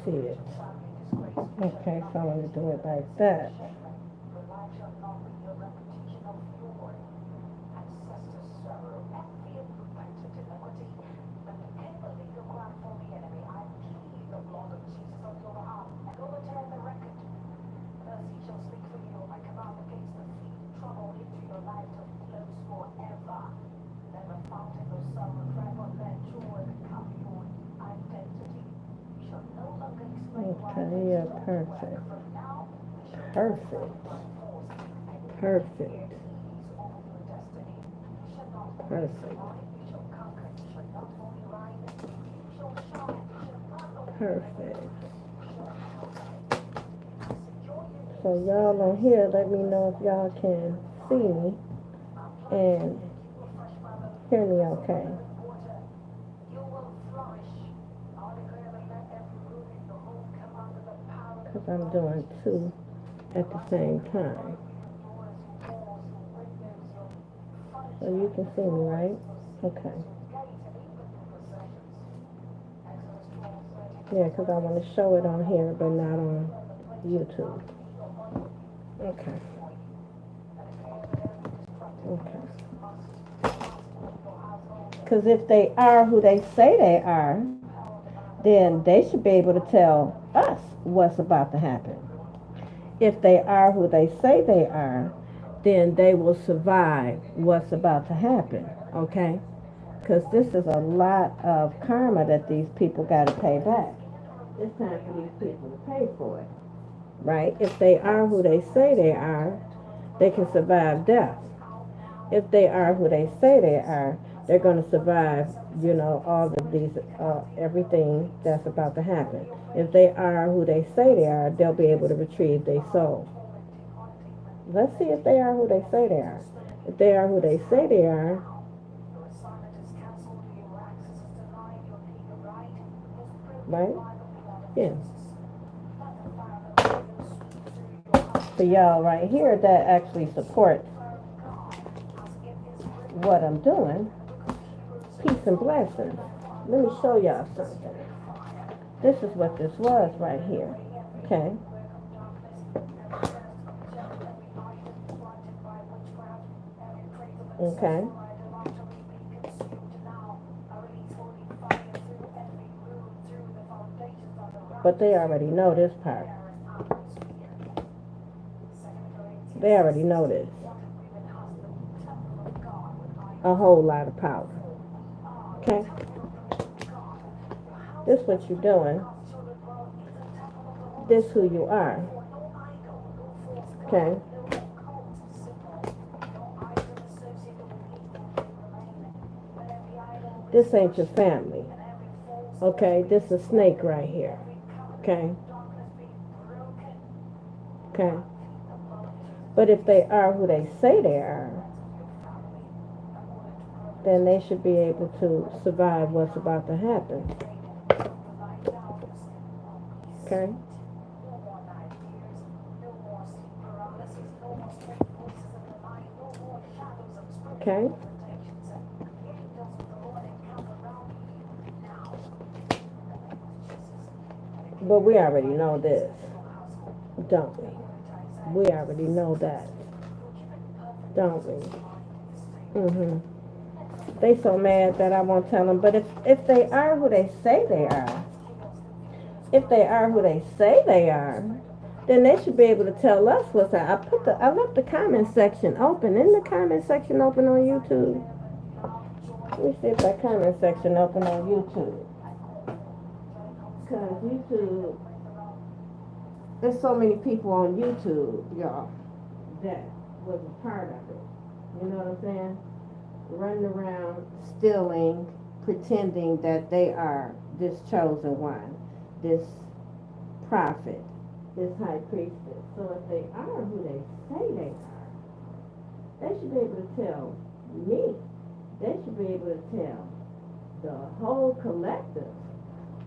see it. Okay, so I'm going to do it like that. Okay, yeah, perfect. Perfect. Perfect. Perfect. Perfect. So y'all on here, let me know if y'all can see me and hear me okay. Because I'm doing two at the same time. So you can see me, right? Okay. Yeah, because I want to show it on here, but not on YouTube. Okay. Okay. Because if they are who they say they are, then they should be able to tell us what's about to happen. If they are who they say they are, then they will survive what's about to happen, okay? Because this is a lot of karma that these people got to pay back. It's time for these people to pay for it, right? If they are who they say they can survive death. If they are who they say they are, they're going to survive, all of these, everything that's about to happen. If they are who they say they are, they'll be able to retrieve their soul. Let's see if they are who they say they are. If they are who they say they are, right? Yeah. So y'all right here, that actually supports what I'm doing. Peace and blessings. Let me show y'all something. This is what this was right here. Okay. Okay. But they already know this part. They already know this. A whole lot of power. Okay? This is what you're doing. This who you are. Okay? This ain't your family. Okay? This is a snake right here. Okay? Okay? But if they are who they say they are, then they should be able to survive what's about to happen. Okay? Okay? But we already know this, don't we? We already know that, don't we? They so mad that I won't tell them. But if they are who they say they are, if they are who they say they are, then they should be able to tell us what's up. I left the comment section open. Isn't the comment section open on YouTube? Let me see if that comment section open on YouTube. Because YouTube, there's so many people on YouTube, y'all, that was a part of it. You know what I'm saying? Running around, stealing, pretending that they are this chosen one, this prophet, this high priestess. So if they are who they say they are, they should be able to tell me. They should be able to tell the whole collective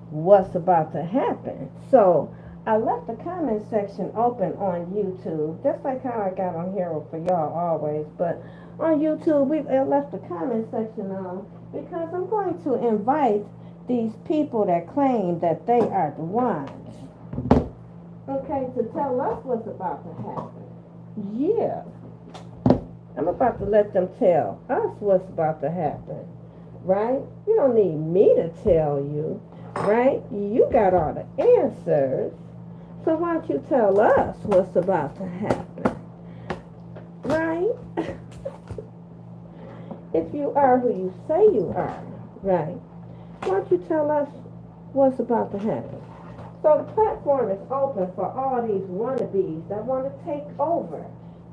what's about to happen. So I left the comment section open on YouTube, just like how I got on here for y'all always. But on YouTube, I left the comment section on because I'm going to invite these people that claim that they are the ones, okay, to tell us what's about to happen. Yeah. I'm about to let them tell us what's about to happen, right? You don't need me to tell you, right? You got all the answers. So why don't you tell us what's about to happen, right? If you are who you say you are, right? Why don't you tell us what's about to happen? So the platform is open for all these wannabes that want to take over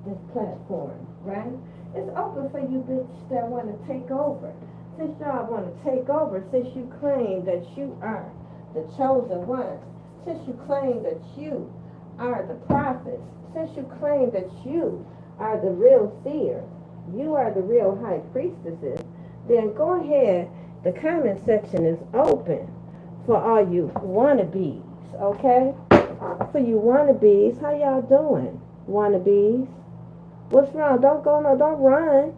this platform, right? It's open for you bitches that want to take over. Since y'all want to take over, since you claim that you are the chosen ones, since you claim that you are the prophets, since you claim that you are the real seers, you are the real high priestesses, then go ahead. The comment section is open for all you wannabes, okay? For you wannabes, how y'all doing, wannabes? What's wrong? Don't go, no, don't run.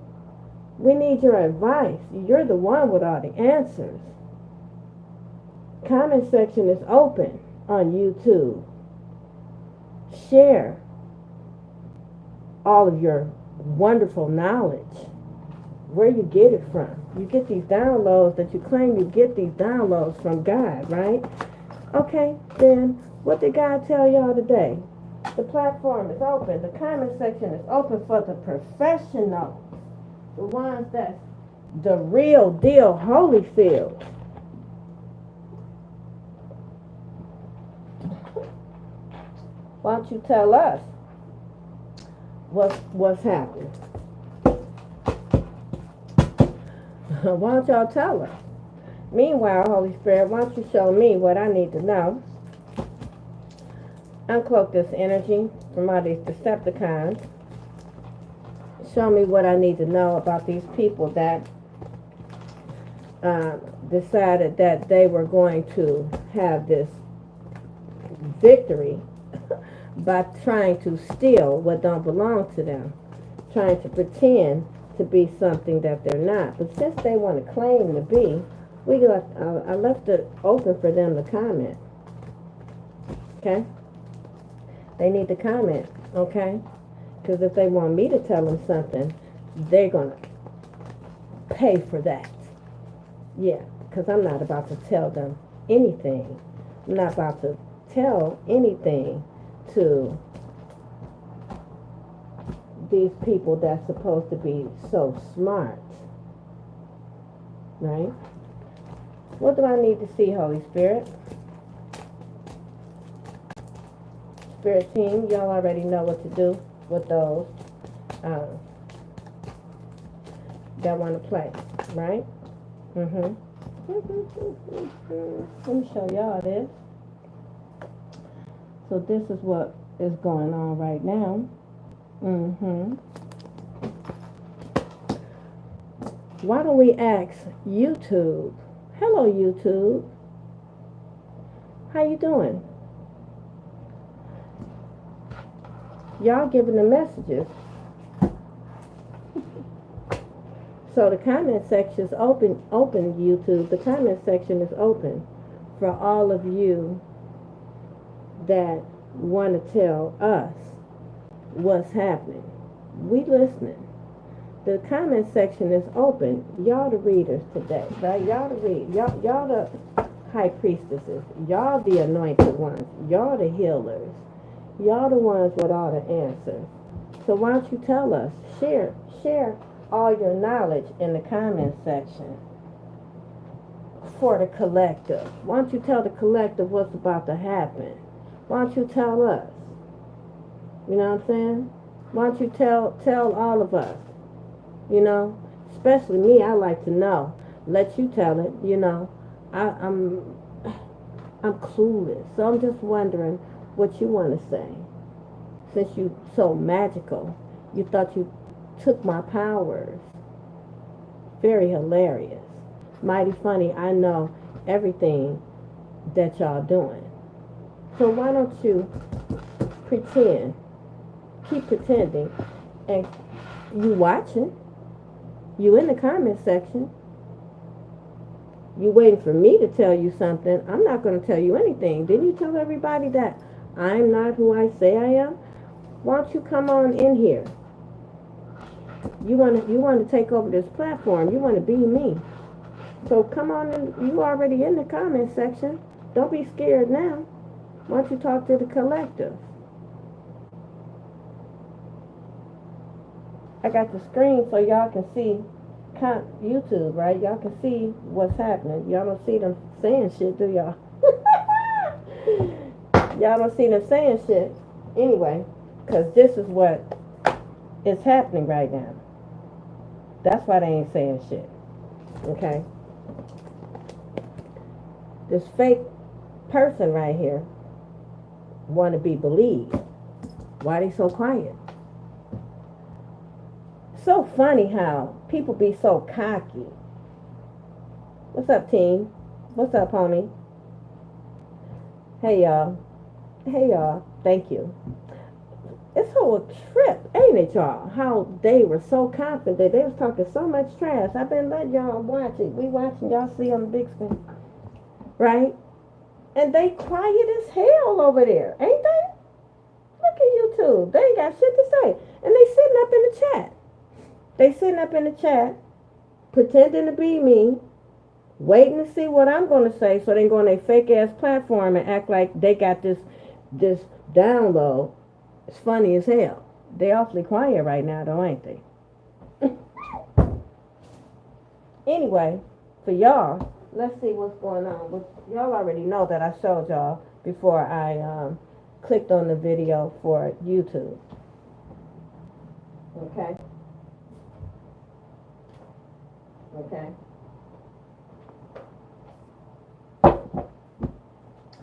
We need your advice. You're the one with all the answers. Comment section is open on YouTube. Share all of your wonderful knowledge. Where you get it from. You get these downloads that you claim you get these downloads from God, right? Okay, then what did God tell y'all today? The platform is open. The comment section is open for the professionals. The ones that's the real deal Holyfield. Why don't you tell us what's happening? Why don't y'all tell us? Meanwhile, Holy Spirit, why don't you show me what I need to know? Uncloak this energy from all these Decepticons. Show me what I need to know about these people that decided that they were going to have this victory by trying to steal what don't belong to them, trying to pretend to be something that they're not. But since they want to claim to be, I left it open for them to comment. Okay? They need to comment, okay? Because if they want me to tell them something, they're going to pay for that. Yeah, because I'm not about to tell them anything. I'm not about to tell anything to these people that's supposed to be so smart. Right? What do I need to see, Holy Spirit? Spirit team, y'all already know what to do with those that want to play, right? Let me show y'all this. So this is what is going on right now. Why don't we ask YouTube? Hello, YouTube. How you doing? Y'all giving the messages. So the comment section is open, YouTube. The comment section is open for all of you that want to tell us what's happening. We listening. The comment section is open. Y'all the readers today, right? Y'all the read. Y'all the high priestesses. Y'all the anointed ones. Y'all the healers. Y'all the ones with all the answers. So why don't you tell us? Share all your knowledge in the comment section for the collective. Why don't you tell the collective what's about to happen? Why don't you tell us? You know what I'm saying? Why don't you tell all of us? You know, especially me, I like to know. Let you tell it. You know, I'm clueless, so I'm just wondering what you want to say. Since you so magical, you thought you took my powers. Very hilarious, mighty funny. I know everything that y'all doing. So why don't you pretend? Keep pretending, and you watching. You in the comment section. You waiting for me to tell you something. I'm not going to tell you anything. Didn't you tell everybody that I'm not who I say I am? Why don't you come on in here? You want to take over this platform. You want to be me. So come on in. You already in the comment section. Don't be scared now. Why don't you talk to the collective? I got the screen so y'all can see YouTube, right? Y'all can see what's happening. Y'all don't see them saying shit, do y'all? Y'all don't see them saying shit. Anyway, because this is what is happening right now. That's why they ain't saying shit. Okay? This fake person right here want to be believed. Why they so quiet? So funny how people be so cocky. What's up, team? What's up, homie? Hey, y'all. Hey, y'all. Thank you. It's a whole trip, ain't it, y'all? How they were so confident. They was talking so much trash. I've been letting y'all watch it. We watching, y'all see on the big screen. Right? And they quiet as hell over there, ain't they? Look at YouTube. They ain't got shit to say. And they sitting up in the chat. They sitting up in the chat, pretending to be me, waiting to see what I'm going to say, so they go on their fake ass platform and act like they got this download. It's funny as hell. They awfully quiet right now, though, ain't they? Anyway, for y'all, let's see what's going on. Y'all already know that I showed y'all before I clicked on the video for YouTube. Okay. Okay.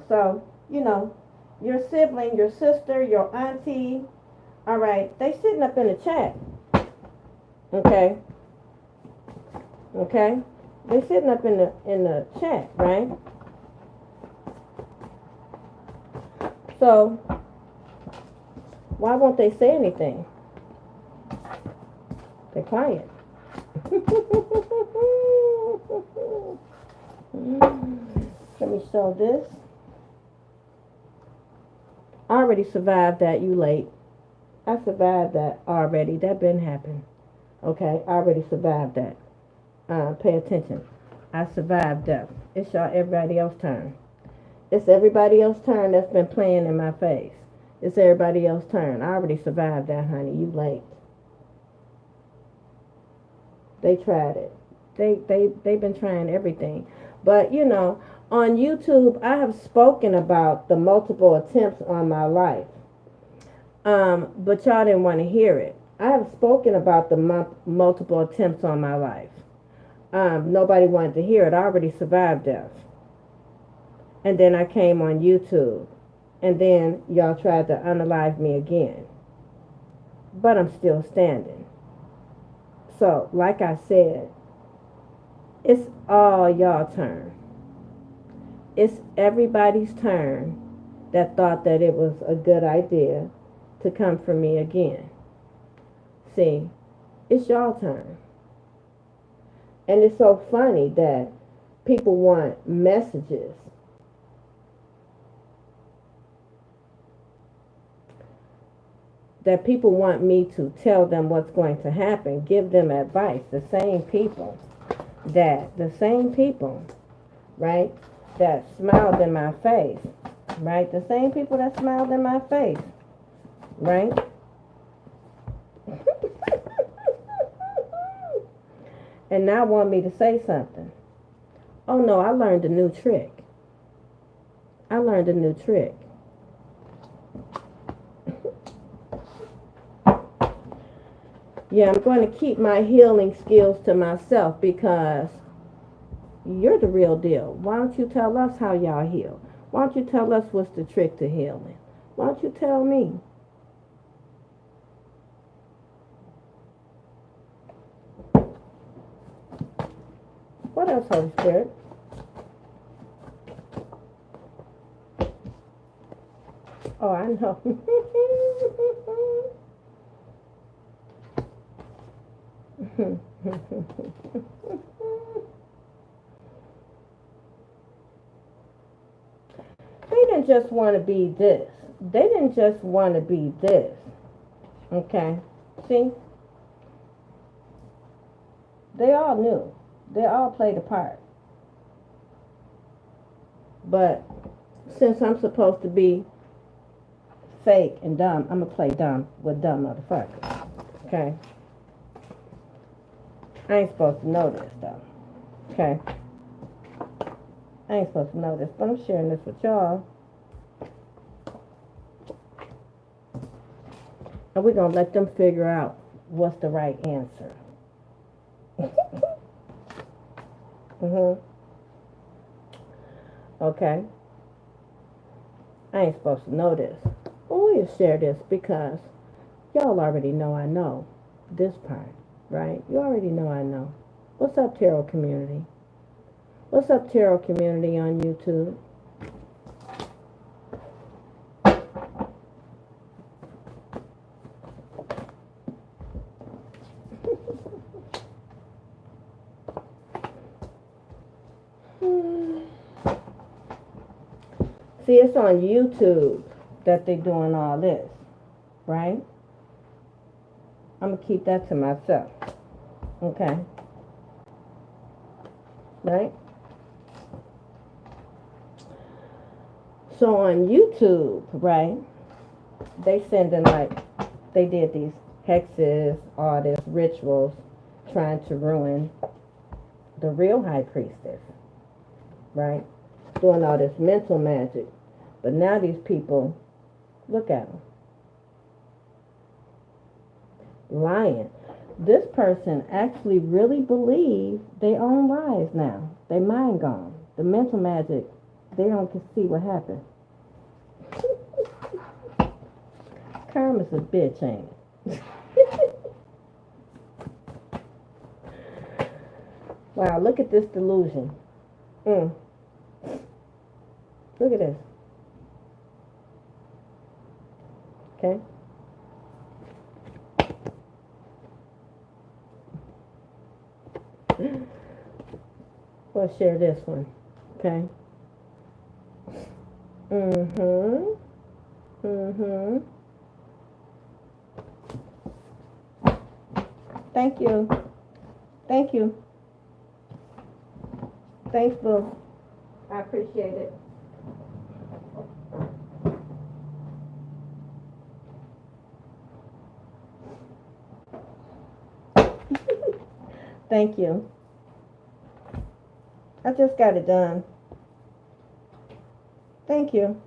So, your sibling, your sister, your auntie, all right, they sitting up in the chat. Okay. Okay. They sitting up in the chat, right? So, why won't they say anything? They're quiet. Let me show this. I already survived that. You late. I survived that already. That been happened. Okay, I already survived that. Pay attention. I survived death. It's everybody else's turn. It's everybody else's turn that's been playing in my face. It's everybody else's turn. I already survived that, honey. You late. They tried it. They've been trying everything. But, on YouTube, I have spoken about the multiple attempts on my life. But y'all didn't want to hear it. I have spoken about the multiple attempts on my life. Nobody wanted to hear it. I already survived death. And then I came on YouTube. And then y'all tried to unalive me again. But I'm still standing. So, like I said, it's all y'all turn. It's everybody's turn that thought that it was a good idea to come for me again. See, it's y'all turn. And it's so funny that people want messages. That people want me to tell them what's going to happen, give them advice. The same people, right, that smiled in my face, right? The same people that smiled in my face, right? And now want me to say something. Oh no, I learned a new trick. Yeah, I'm going to keep my healing skills to myself because you're the real deal. Why don't you tell us how y'all heal? Why don't you tell us what's the trick to healing? Why don't you tell me? What else, Holy Spirit? Oh, I know. just want to be this. They didn't just want to be this. Okay? See? They all knew. They all played a part. But since I'm supposed to be fake and dumb, I'm going to play dumb with dumb motherfuckers. Okay? I ain't supposed to know this, though. Okay? I ain't supposed to know this, but I'm sharing this with y'all. And we're going to let them figure out what's the right answer. Okay. I ain't supposed to know this. Well, we'll share this because y'all already know I know this part, right? You already know I know. What's up, tarot community? What's up, tarot community on YouTube? See, it's on YouTube that they're doing all this, right? I'm going to keep that to myself. Okay? Right? So on YouTube, right, they sending like, they did these hexes, all this rituals, trying to ruin the real high priestess, right? Doing all this mental magic. But now these people, look at them. Lying. This person actually really believes their own lies now. They mind gone. The mental magic, they don't see what happened. Karma's a bitch, ain't it? Wow, look at this delusion. Look at this. Okay? We'll share this one. Okay? Thank you. Thank you. Thanks, Boo. I appreciate it. Thank you. I just got it done. Thank you.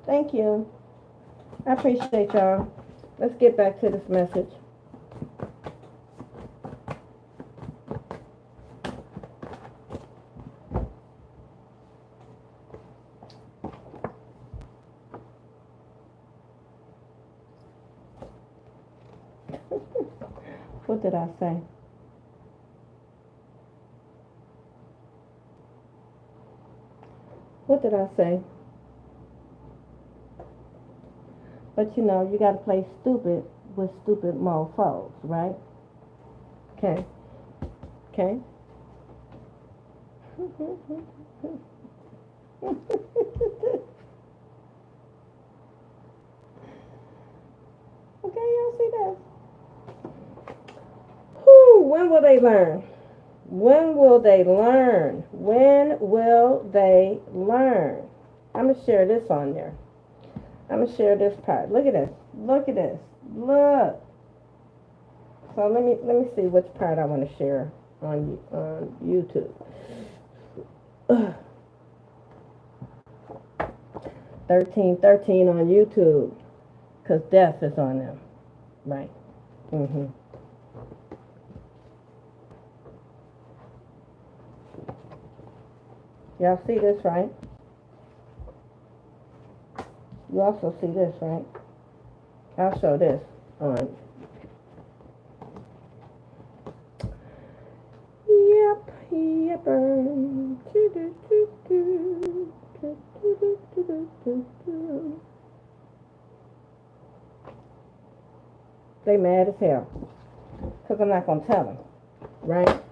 Thank you. I appreciate y'all. Let's get back to this message. What did I say? What did I say? But you know, you got to play stupid with stupid mofos, right? Okay. Okay. Okay, y'all see that? Whew, when will they learn? When will they learn? When will they learn? I'm going to share this on there. I'm going to share this part. Look at this. Look at this. Look. So let me see which part I want to share on YouTube. 1313 on YouTube. Because death is on them. Right. Y'all see this, right? You also see this, right? I'll show this on. Yep. They mad as hell. Because I'm not going to tell them, right?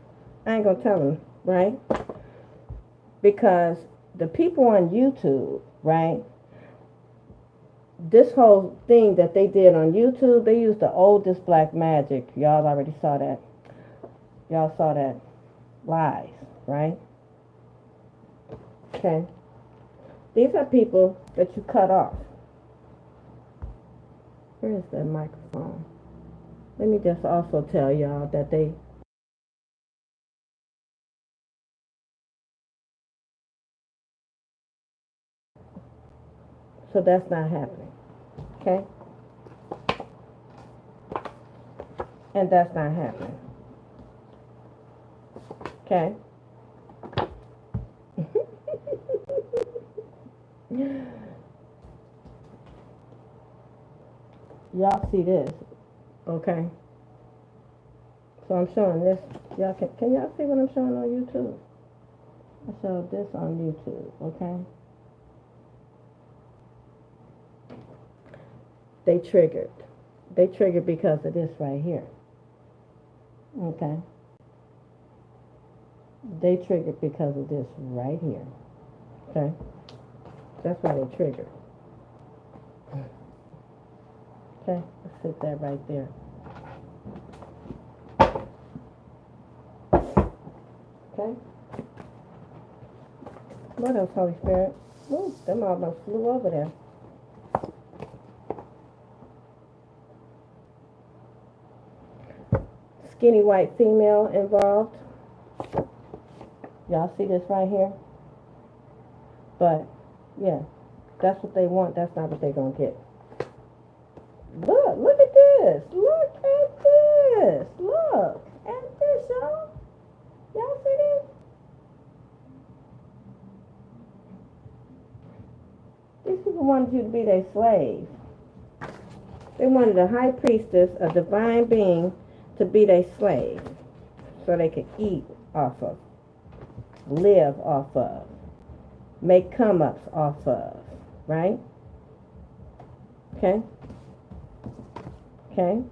I ain't going to tell them, right? Because the people on YouTube, right? This whole thing that they did on YouTube, they used the oldest black magic. Y'all already saw that. Y'all saw that. Lies, right? Okay. These are people that you cut off. Where is that microphone? Let me just also tell y'all that they... So that's not happening. Okay? And that's not happening. Okay? Y'all see this, okay? So I'm showing this. Y'all can y'all see what I'm showing on YouTube? I showed this on YouTube, okay? They triggered. They triggered because of this right here. Okay? They triggered because of this right here. Okay? That's why they triggered. Okay? Let's sit that right there. Okay? What else, Holy Spirit? Ooh, them almost flew over there. Skinny white female involved. Y'all see this right here? But, yeah, that's what they want. That's not what they're going to get. Look at this. Look at this. Look at this, y'all. Y'all see this? These people wanted you to be their slave. They wanted a high priestess, a divine being, to be their slave. So they could eat off of, live off of, make come-ups off of, right? Okay? Okay?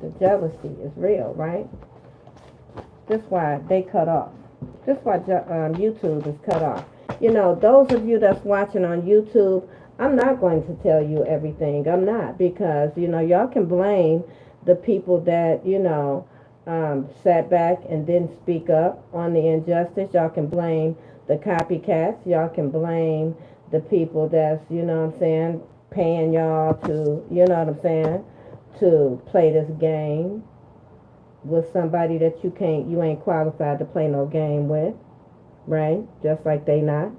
The jealousy is real, right? That's why they cut off. That's why YouTube is cut off. You know, those of you that's watching on YouTube, I'm not going to tell you everything. I'm not, because, you know, y'all can blame the people that, you know, sat back and didn't speak up on the injustice. Y'all can blame the copycats. Y'all can blame the people that's, you know what I'm saying, paying y'all to, you know what I'm saying, to play this game with somebody that you ain't qualified to play no game with, right? Just like they not,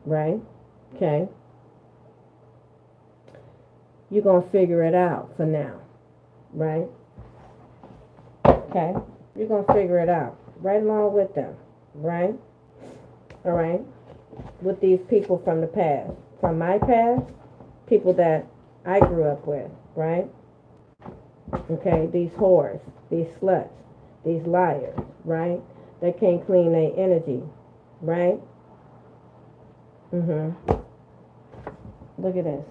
right? Okay. You're going to figure it out for now, right? Okay. You're going to figure it out right along with them, right? All right. With these people from the past. From my past, people that I grew up with, right? Okay. These whores, these sluts, these liars, right? They can't clean their energy, right? Look at this.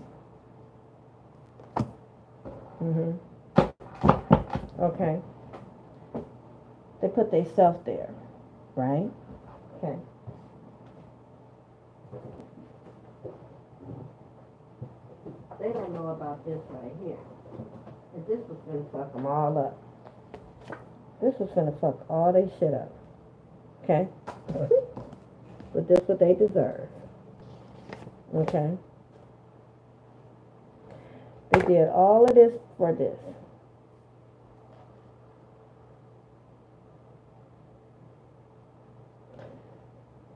Okay. They put themselves there, right? Okay. They don't know about this right here. And this was gonna fuck them all up. This was gonna fuck all they shit up. Okay? But this is what they deserve. Okay? They did all of this for this.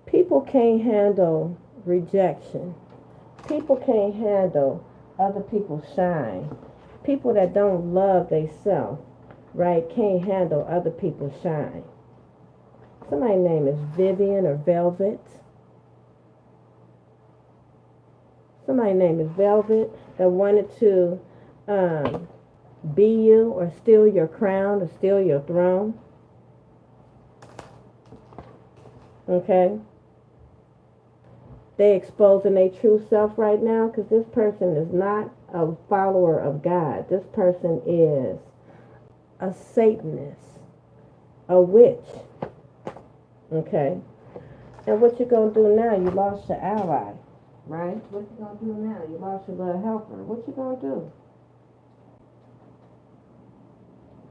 People can't handle rejection. People can't handle other people's shine. People that don't love themselves, right, can't handle other people's shine. Somebody's name is Vivian or Velvet. Somebody's name is Velvet that wanted to be you or steal your crown or steal your throne. Okay? They exposing their true self right now because this person is not a follower of God. This person is a Satanist, a witch. Okay? And what you gonna do now? You lost your ally, right? What you gonna do now? You lost your little helper. What you gonna do?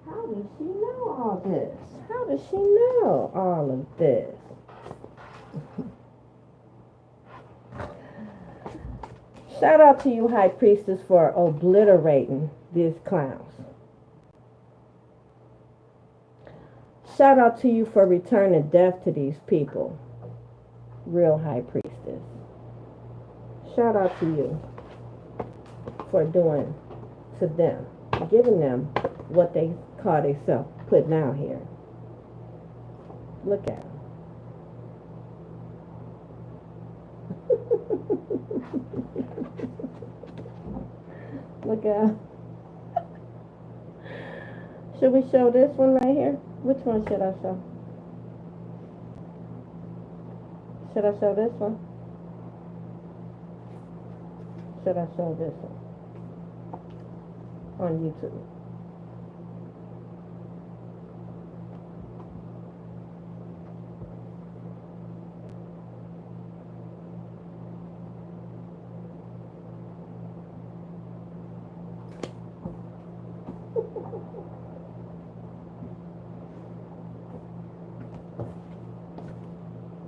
How does she know all this? How does she know all of this? Shout out to you, High Priestess, for obliterating these clowns. Shout out to you for returning death to these people, real High Priestess. Shout out to you for doing to them, giving them what they call themselves putting out here. Look at them. Look at them. Should we show this one right here? Which one should I show? Should I show this one? Should I show this one? On YouTube.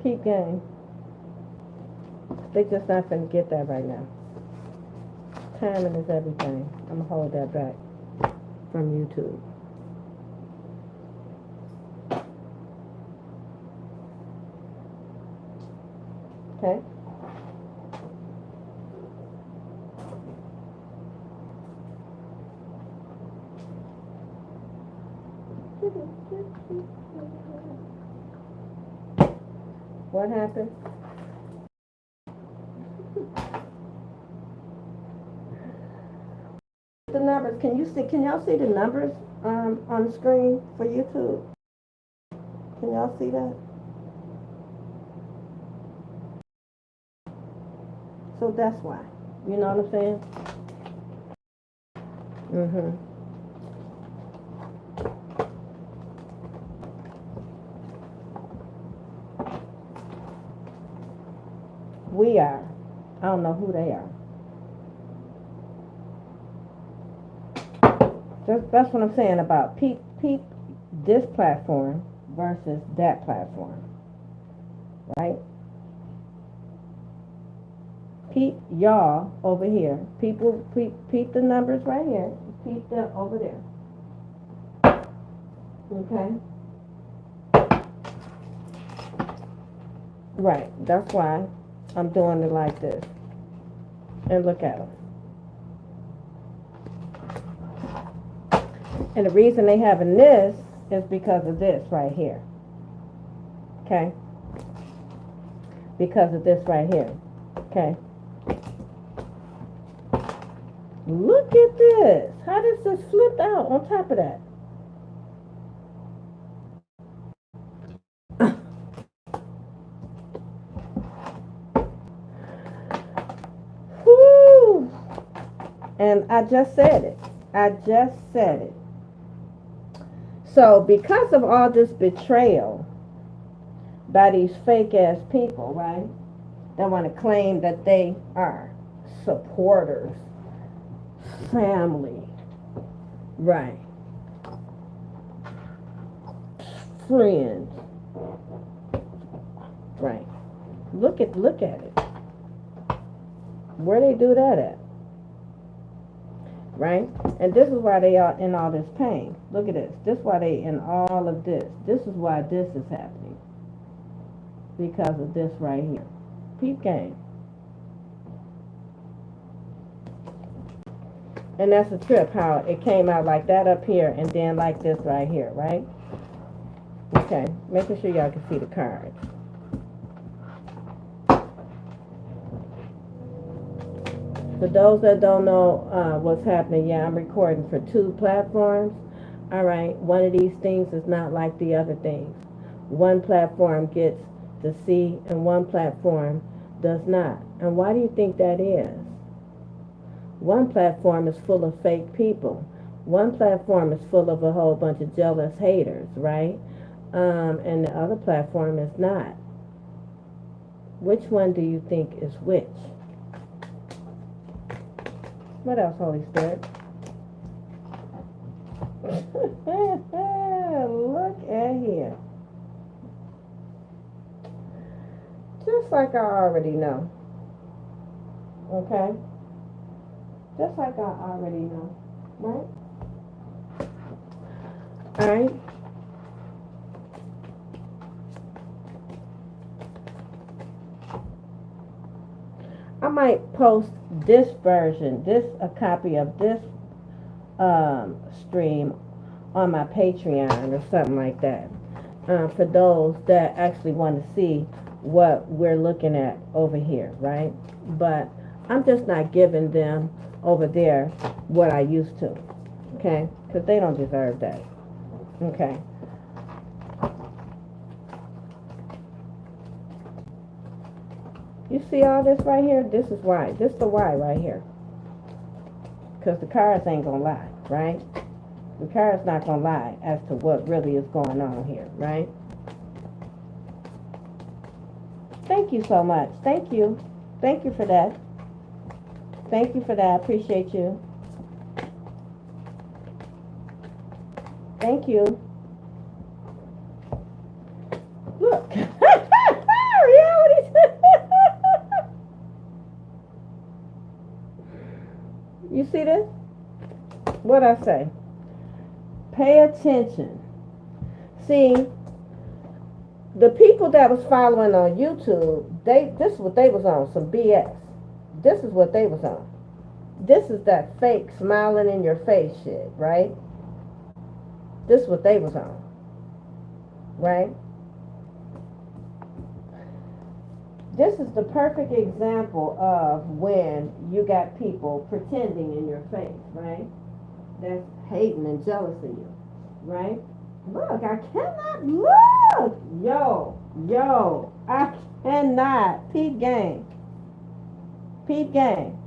Keep game. They just not finna get that right now. Timing is everything. I'm gonna hold that back from YouTube. Okay? What happened? The numbers, can y'all see the numbers on the screen for YouTube? Can y'all see that? So that's why. You know what I'm saying? We are. I don't know who they are. That's what I'm saying about peep this platform versus that platform. Right? Peep y'all over here. People peep the numbers right here. Peep them over there. Okay? Right. That's why I'm doing it like this. And look at them. And the reason they having this is because of this right here. Okay? Because of this right here. Okay? Look at this. How does this flip out on top of that? Whoo! And I just said it. So because of all this betrayal by these fake ass people, right? That want to claim that they are supporters, family, right? Friends, right? Look at it. Where they do that at? Right? And this is why they are in all this pain. Look at this. This is why they in all of this. This is why this is happening. Because of this right here. Peep game. And that's a trip how it came out like that up here and then like this right here, right? Okay. Making sure y'all can see the cards. For those that don't know what's happening, yeah, I'm recording for 2 platforms. All right, one of these things is not like the other things. One platform gets to see and one platform does not. And why do you think that is? One platform is full of fake people. One platform is full of a whole bunch of jealous haters, right? And the other platform is not. Which one do you think is which? What else, Holy Spirit? Look at here. Just like I already know. Okay? Just like I already know. Right? Alright? I might post this version, a copy of this stream on my Patreon or something like that. For those that actually want to see what we're looking at over here, right? But I'm just not giving them over there what I used to, okay? Because they don't deserve that, okay? You see all this right here? This is why. This is the why right here. Because the cards ain't going to lie, right? The card's not going to lie as to what really is going on here, right? Thank you so much. Thank you. Thank you for that. Thank you for that. I appreciate you. Thank you. Look. Reality. You see this? What I say? Pay attention. See, the people that was following on YouTube, this is what they was on, some BS. This is what they was on. This is that fake smiling in your face shit, right? This is what they was on. Right? This is the perfect example of when you got people pretending in your face, right? That's hating and jealous of you, right? Look, I cannot look. Yo, I cannot. Peep game. Peep game.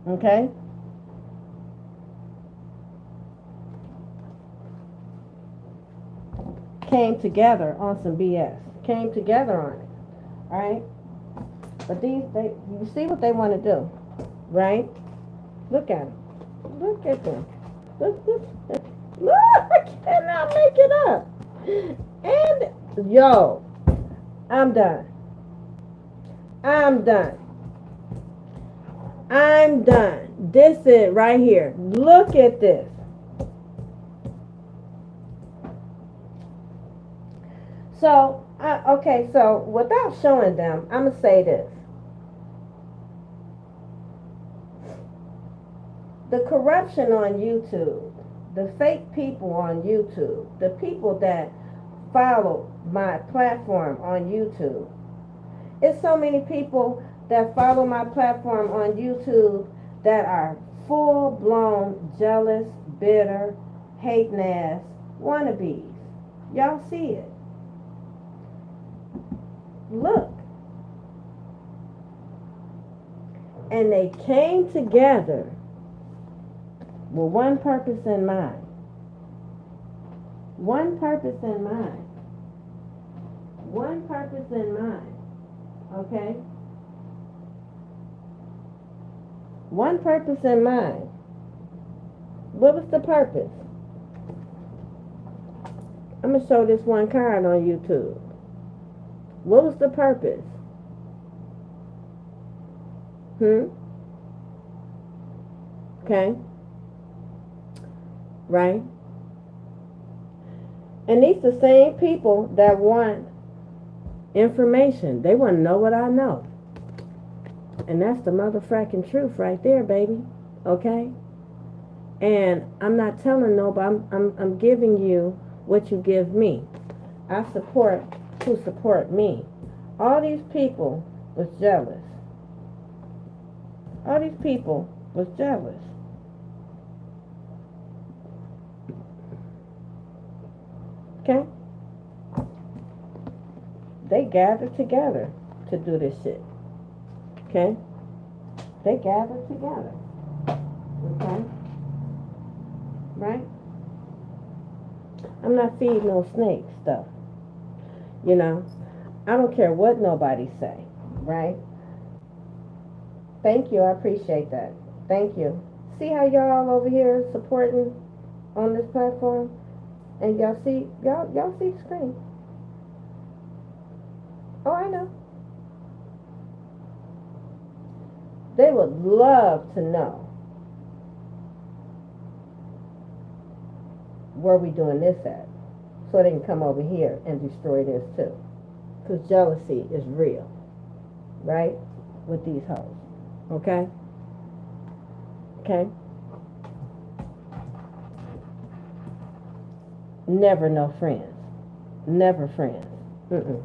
Okay? Came together on some BS. Came together on it. Alright? But you see what they want to do, right? Look at them. Look at them. Look, I cannot make it up. And, yo, I'm done. I'm done. I'm done. This is right here. Look at this. So, okay, so without showing them, I'm going to say this. The corruption on YouTube, the fake people on YouTube, the people that follow my platform on YouTube, it's so many people that follow my platform on YouTube that are full-blown, jealous, bitter, hating ass wannabes. Y'all see it. Look. And they came together with one purpose in mind. One purpose in mind. One purpose in mind. Okay? One purpose in mind. What was the purpose? I'm going to show this one card on YouTube. What was the purpose? Okay? Right? And these the same people that want information. They want to know what I know. And that's the motherfucking truth right there, baby. Okay? And I'm not telling nobody. I'm giving you what you give me. I support who support me. All these people was jealous. All these people was jealous. Okay? They gathered together to do this shit. Okay? They gather together. Okay? Right? I'm not feeding no snake stuff. You know? I don't care what nobody say. Right? Thank you. I appreciate that. Thank you. See how y'all over here supporting on this platform? And y'all see the screen. Oh, I know. They would love to know where we doing this at, so they can come over here and destroy this too. Because jealousy is real, right? With these hoes. Okay? Okay? Never no friends. Never friends. Mm-mm.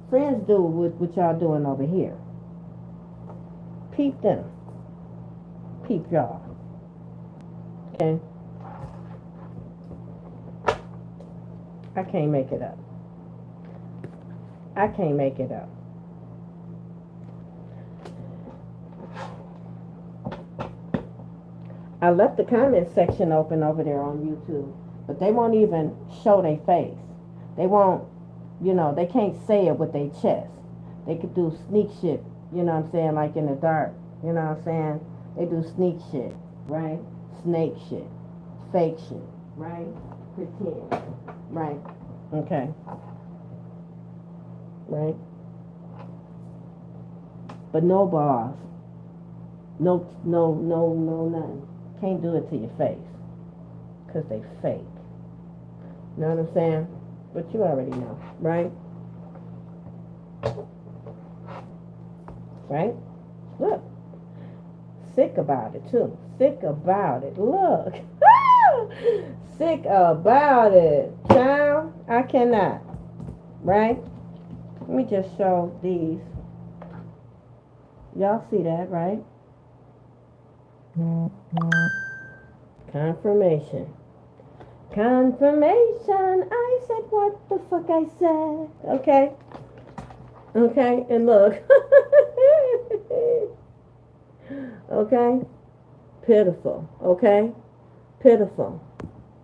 Friends do what y'all doing over here. Peep them. Peep y'all. Okay? I can't make it up. I can't make it up. I left the comment section open over there on YouTube, but they won't even show their face. They won't, they can't say it with their chest. They could do sneak shit, you know what I'm saying, like in the dark, you know what I'm saying? They do sneak shit, right? Snake shit, fake shit, right? Pretend, right? Okay. Right? But no boss. No, nothing. Can't do it to your face. Because they fake. You know what I'm saying? But you already know, right? Right? Look. Sick about it, too. Sick about it. Look. Sick about it. Child, I cannot. Right? Let me just show these. Y'all see that, right? Confirmation. Confirmation. I said what the fuck I said. Okay? Okay? And look. Okay? Pitiful. Okay? Pitiful.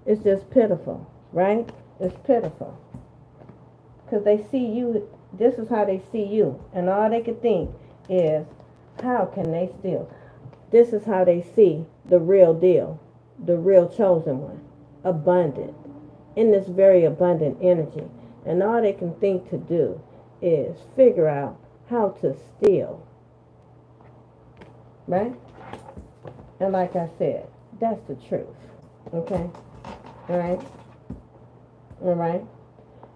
It's just pitiful. Right? It's pitiful. Because they see you. This is how they see you. And all they can think is, how can they steal? This is how they see the real deal, the real chosen one, abundant, in this very abundant energy. And all they can think to do is figure out how to steal. Right? And like I said, that's the truth. Okay? All right? All right?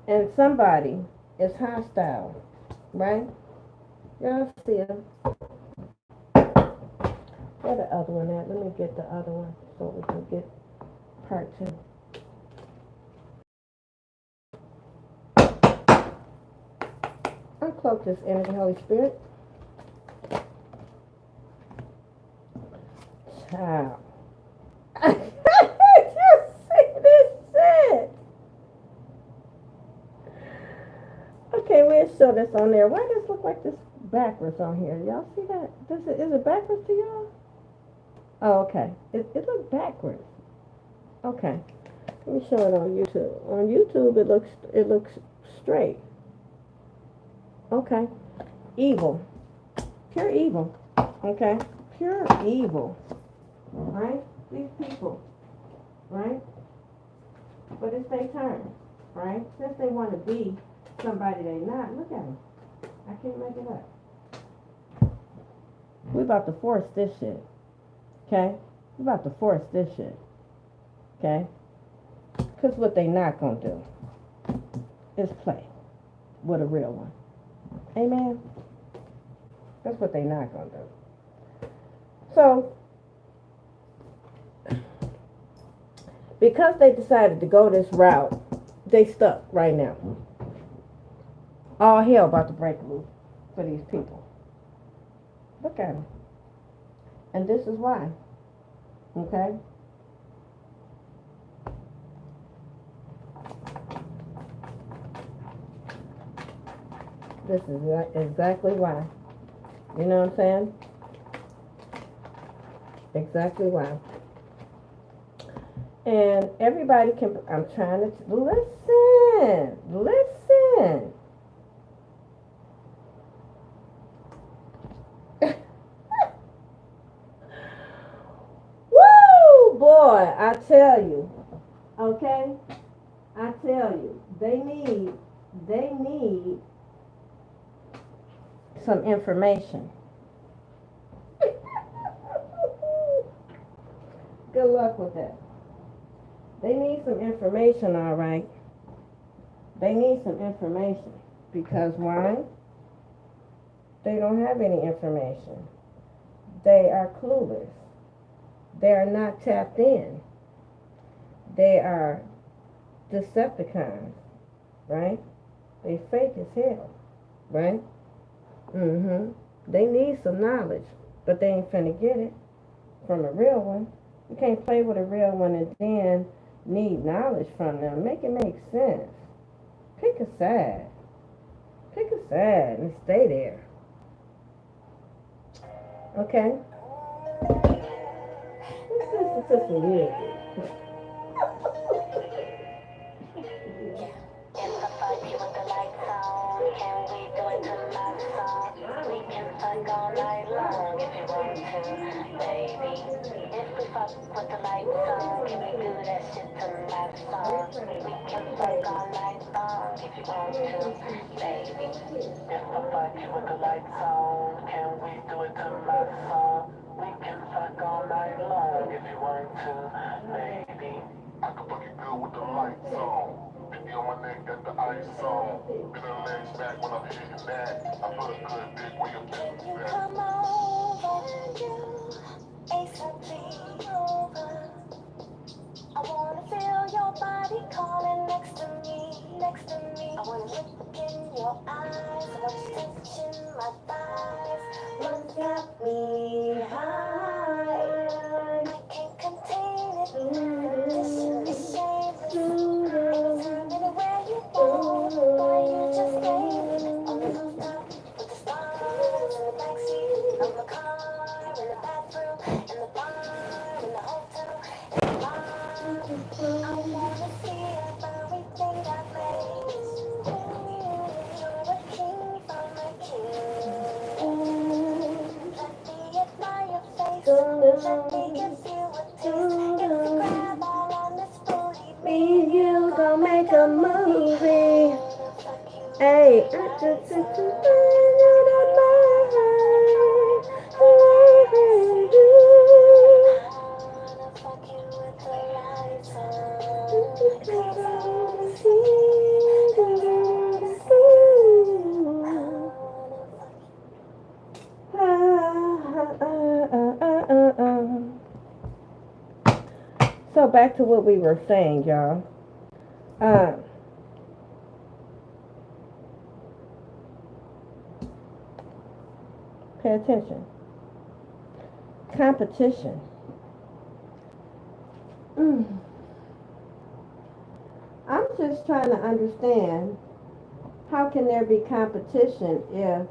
And somebody is hostile. Right? Y'all see them. Where the other one at? Let me get the other one so we can get part 2. Uncloak this energy, Holy Spirit. Child. You see this shit? Okay, we'll show this on there. Why does it look like this backwards on here? Y'all see that? Is it backwards to y'all? Oh, okay. It looks backwards. Okay. Let me show it on YouTube. On YouTube, it looks straight. Okay. Evil. Pure evil. Okay. Pure evil. Right? These people. Right? But it's their turn. Right? Since they want to be somebody they not, look at them. I can't make it up. We're about to force this shit. Okay? We're about to force this shit. Okay? Because what they not going to do is play with a real one. Amen? That's what they not going to do. So, because they decided to go this route, they stuck right now. All hell about to break loose for these people. Look at them. And this is why. Okay? This is exactly why. You know what I'm saying? Exactly why. And everybody can, I'm trying to, listen. Woo, boy, I tell you, okay? I tell you, they need some information. Good luck with that. They need some information, all right. They need some information. Because why? They don't have any information. They are clueless. They are not tapped in. They are Decepticons, right? They fake as hell, right? They need some knowledge, but they ain't finna get it from a real one. You can't play with a real one and then need knowledge from them. Make it make sense. Pick a side. Pick a side and stay there. Okay? Let's listen to some music. With the lights on, can we do that shit tonight, song? We can fuck all night long if you want to, baby. If I fuck you with the lights on, can we do it tonight, song? We can fuck all night long if you want to, baby. I can fuck you good with the lights on. Baby on my neck, got the ice on. Been the legs back when I'm hitting that. I put a good dick where your business Can you at. come over and you ASAP over? I wanna feel your body calling next to me, next to me. I wanna look in your eyes, I want you touching my thighs. Look got me high, I can't contain it. This should be shameless. Anytime, anywhere you want, why you just gave it on the rooftop with the stars in the backseat of my car, in the bathroom, in the bar, in the hotel, in the bar. I wanna see everything I made. You're a king from a king. Let me admire your face. Let me give you a taste. If you grab all on this booty, Me and you gon' make a movie. Hey, I just took the thing out of my heart. So back to what we were saying, y'all. Pay attention. Competition. I'm just trying to understand, how can there be competition if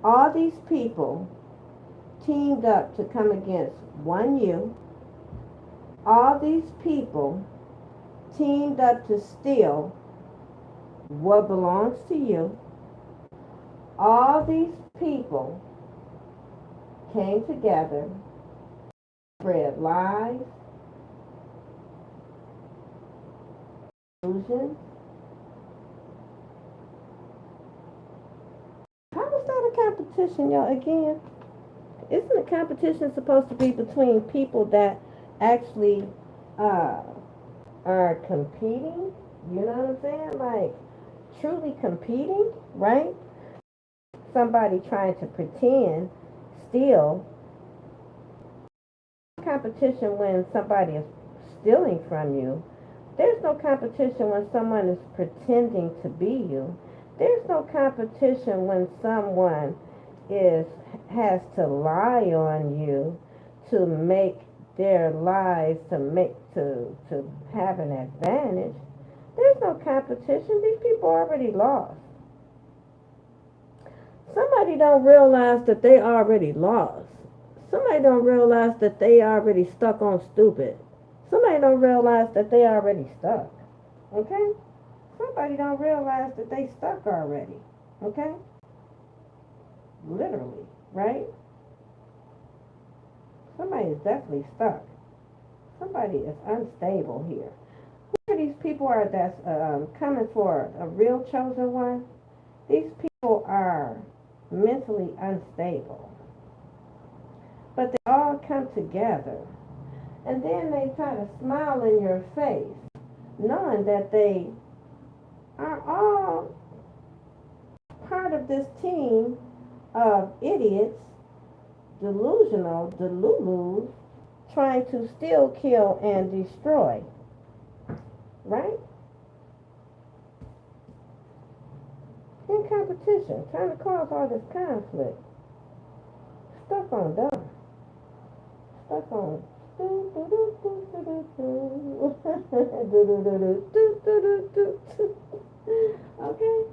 all these people teamed up to come against one you? All these people teamed up to steal what belongs to you. All these people came together, spread lies, illusions. How is that a competition, y'all? Again, isn't a competition supposed to be between people that actually are competing? You know what I'm saying? Like, truly competing, right? Somebody trying to pretend, steal. Competition when somebody is stealing from you. There's no competition when someone is pretending to be you. There's no competition when someone has to lie on you to make their lies to have an advantage. There's no competition. These people already lost. Somebody don't realize that they already lost. Somebody don't realize that they already stuck on stupid. Somebody don't realize that they already stuck. Okay? Somebody don't realize that they stuck already. Okay? Literally, right? Somebody is definitely stuck. Somebody is unstable here. Who are these people are that's coming for a real chosen one? These people are mentally unstable. But they all come together. And then they try to smile in your face, knowing that they are all part of this team of idiots, delusional, delulus, trying to steal, kill, and destroy. Right? In competition, trying to cause all this conflict. Stuck on dumb. Stuck on. Okay?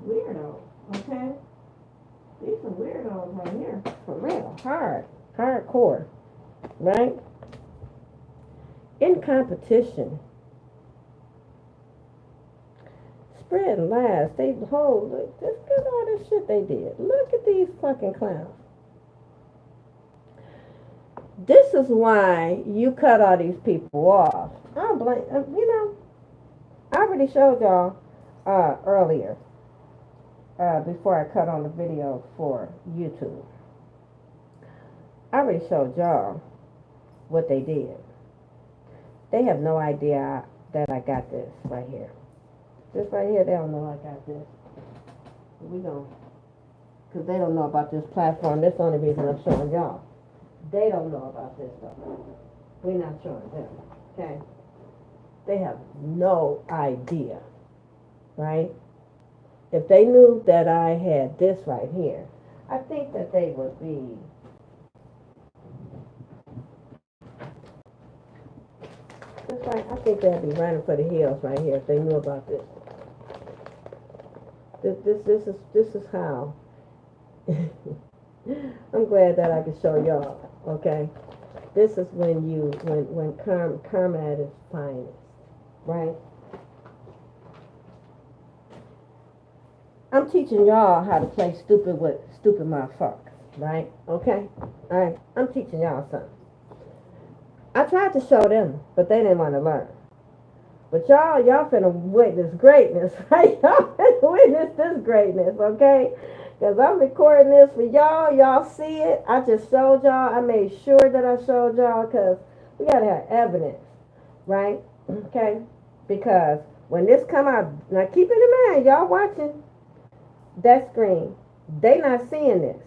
Weirdo. Okay? These are weirdos right here. For real. Hardcore. Right? In competition. Spreading lies. They hold. Look at all this shit they did. Look at these fucking clowns. This is why you cut all these people off. I don't blame. I already showed y'all earlier. Before I cut on the video for YouTube. I already showed y'all what they did. They have no idea that I got this right here. This right here, they don't know I got this. Because they don't know about this platform. That's the only reason I'm showing y'all. They don't know about this though. We're not showing them. Okay? They have no idea. Right? If they knew that I had this right here, I think that they would be just like, I think they'd be running for the hills right here if they knew about this. This is how. I'm glad that I can show y'all. Okay, this is when karma at its finest, right? I'm teaching y'all how to play stupid with stupid motherfuckers, right? Okay? Alright, I'm teaching y'all something. I tried to show them, but they didn't want to learn. But y'all finna witness greatness, right? Y'all finna witness this greatness, okay? Because I'm recording this for y'all. Y'all see it. I just showed y'all. I made sure that I showed y'all because we got to have evidence, right? Okay? Because when this come out, now keep it in mind, y'all watching that screen, they not seeing this.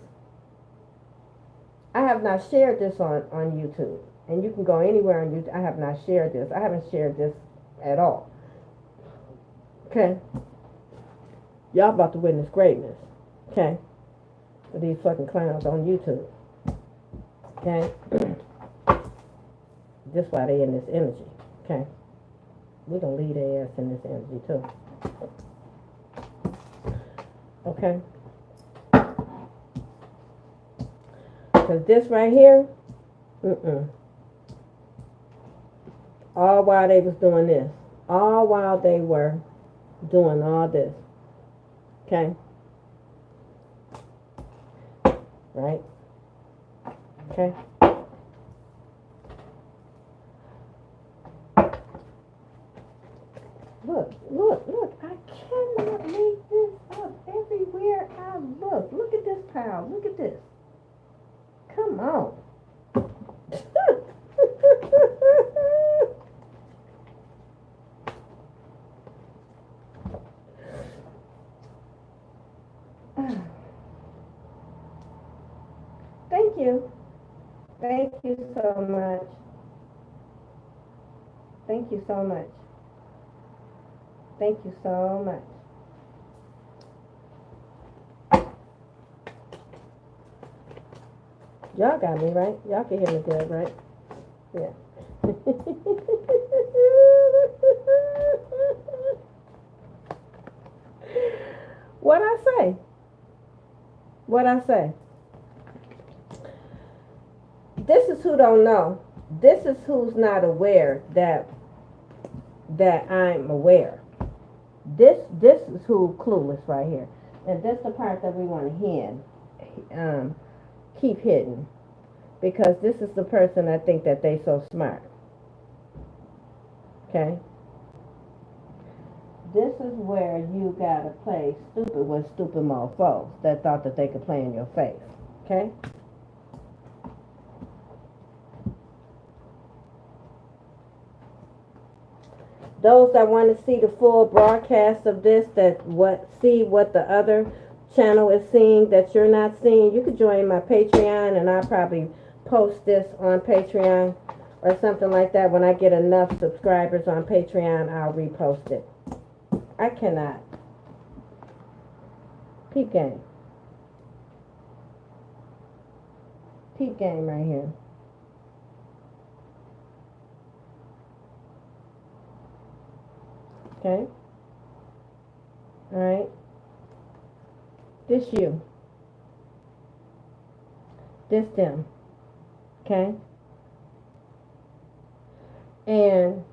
I have not shared this on YouTube. And you can go anywhere on YouTube. I have not shared this. I haven't shared this at all. Okay? Y'all about to witness greatness. Okay? For these fucking clowns on YouTube. Okay? Just why they in this energy. Okay? We're gonna leave their ass in this energy too. Okay? Because this right here, all while they was doing this. All while they were doing all this. Okay? Right? Okay? Look. I cannot make this up everywhere I look. Look at this pile. Look at this. Come on. Thank you. Thank you so much. Thank you so much. Thank you so much. Y'all got me, right? Y'all can hear me good, right? Yeah. What'd I say? What I say? This is who don't know. This is who's not aware that I'm aware. This is who clueless right here, and that's the part that we want to keep hidden, because this is the person that think that they so smart. Okay. This is where you gotta play stupid with stupid mofos that thought that they could play in your face. Okay. Those that want to see the full broadcast of this, see what the other channel is seeing that you're not seeing, you could join my Patreon, and I'll probably post this on Patreon or something like that. When I get enough subscribers on Patreon, I'll repost it. I cannot. Peep game. Peep game right here. Okay. All right. This you. This them. Okay. And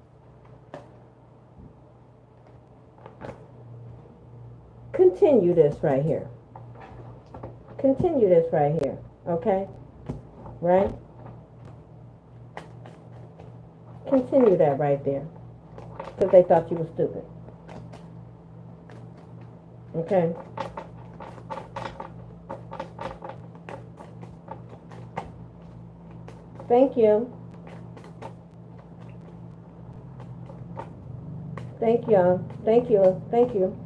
continue this right here. Continue this right here. Okay. Right. Continue that right there. Because they thought you were stupid. Okay. Thank you. Thank you. Thank you. Thank you.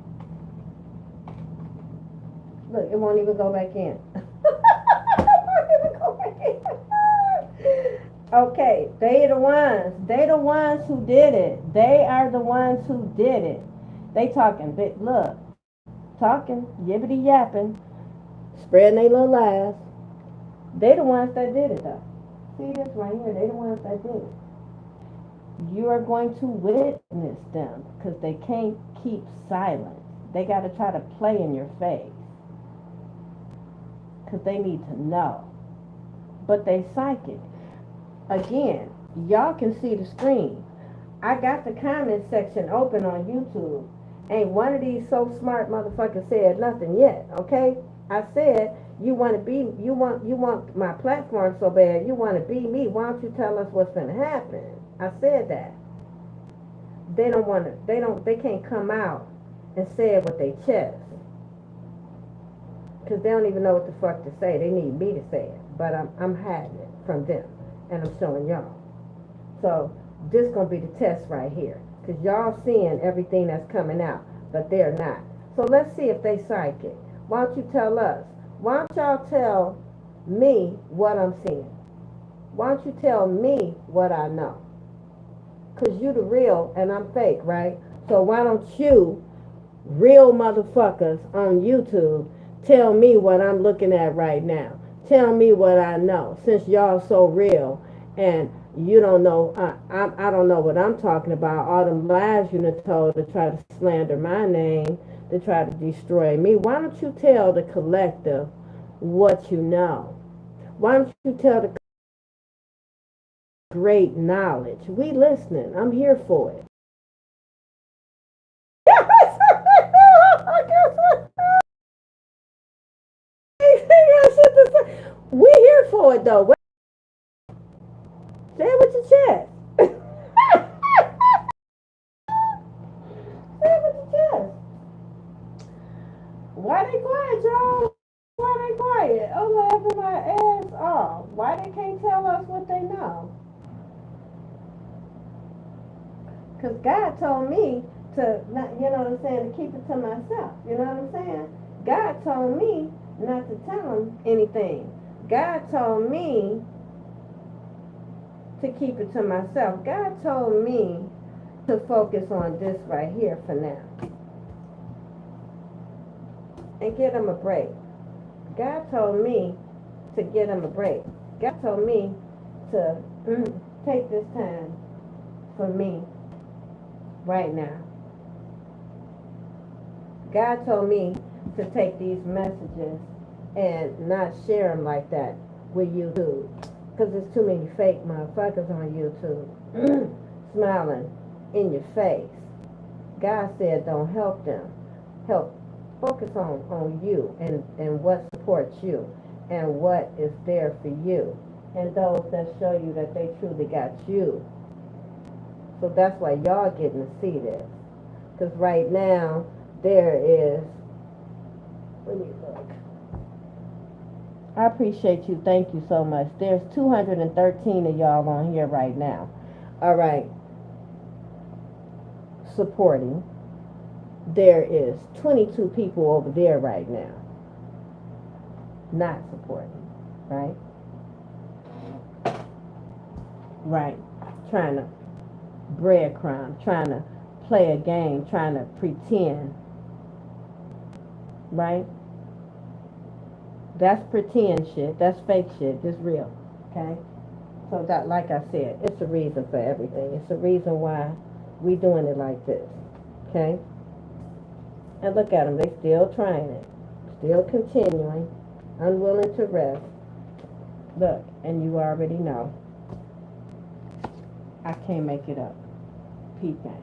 Look, it won't even go back in. Okay, they the ones. They the ones who did it. They are the ones who did it. They talking. Look, talking, yibbity yapping, spreading their little lies. They the ones that did it though. See this right here? They the ones that did it. You are going to witness them because they can't keep silent. They got to try to play in your face because they need to know. But they psychic. Again, y'all can see the screen. I got the comment section open on YouTube. Ain't one of these so smart motherfuckers said nothing yet, okay? I said, you want my platform so bad, you want to be me, why don't you tell us what's gonna happen? I said that. They can't come out and say it with their chest. Because they don't even know what the fuck to say. They need me to say it. But I'm hiding it from them. And I'm showing y'all. So this gonna be the test right here. Because y'all seeing everything that's coming out. But they're not. So let's see if they psychic. Why don't you tell us? Why don't y'all tell me what I'm seeing? Why don't you tell me what I know? Because you the real and I'm fake, right? So why don't you, real motherfuckers on YouTube, tell me what I'm looking at right now? Tell me what I know, since y'all so real and you don't know. I don't know what I'm talking about. All them lies you done told to try to slander my name, to try to destroy me. Why don't you tell the collective what you know? Why don't you tell the great knowledge? We listening. I'm here for it. We here for it though. Say it with your chest. Say it with your chest. Why they quiet, y'all? Why they quiet? I'm laughing my ass off. Why they can't tell us what they know? Because God told me to, not, you know what I'm saying, to keep it to myself. You know what I'm saying? God told me not to tell them anything. God told me to keep it to myself. God told me to focus on this right here for now. And get them a break. God told me to get them a break. God told me to take this time for me right now. God told me to take these messages and not share them like that with YouTube. Because there's too many fake motherfuckers on YouTube smiling in your face. God said don't help them. Help focus on you and what supports you and what is there for you. And those that show you that they truly got you. So that's why y'all getting to see this. Because right now, there is, let me look. I appreciate you. Thank you so much. There's 213 of y'all on here right now. All right. Supporting. There is 22 people over there right now. Not supporting. Right? Right. Trying to breadcrumb. Trying to play a game. Trying to pretend. Right? That's pretend shit. That's fake shit. This real. Okay? So that, like I said, it's a reason for everything. It's a reason why we doing it like this. Okay? And look at them. They still trying it. Still continuing. Unwilling to rest. Look, and you already know. I can't make it up. Peep game.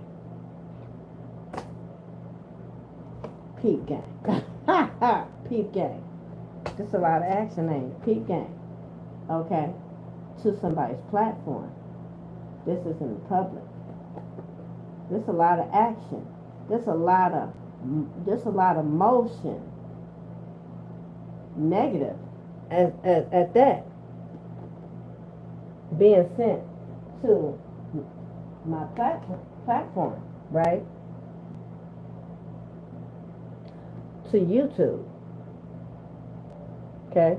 Peep game. Ha ha! Peep game. Just a lot of action, ain't it? Peep game. Okay? To somebody's platform. This is in the public. There's a lot of action. There's a lot of motion. Negative. At that. Being sent to my platform, right? To YouTube. Okay?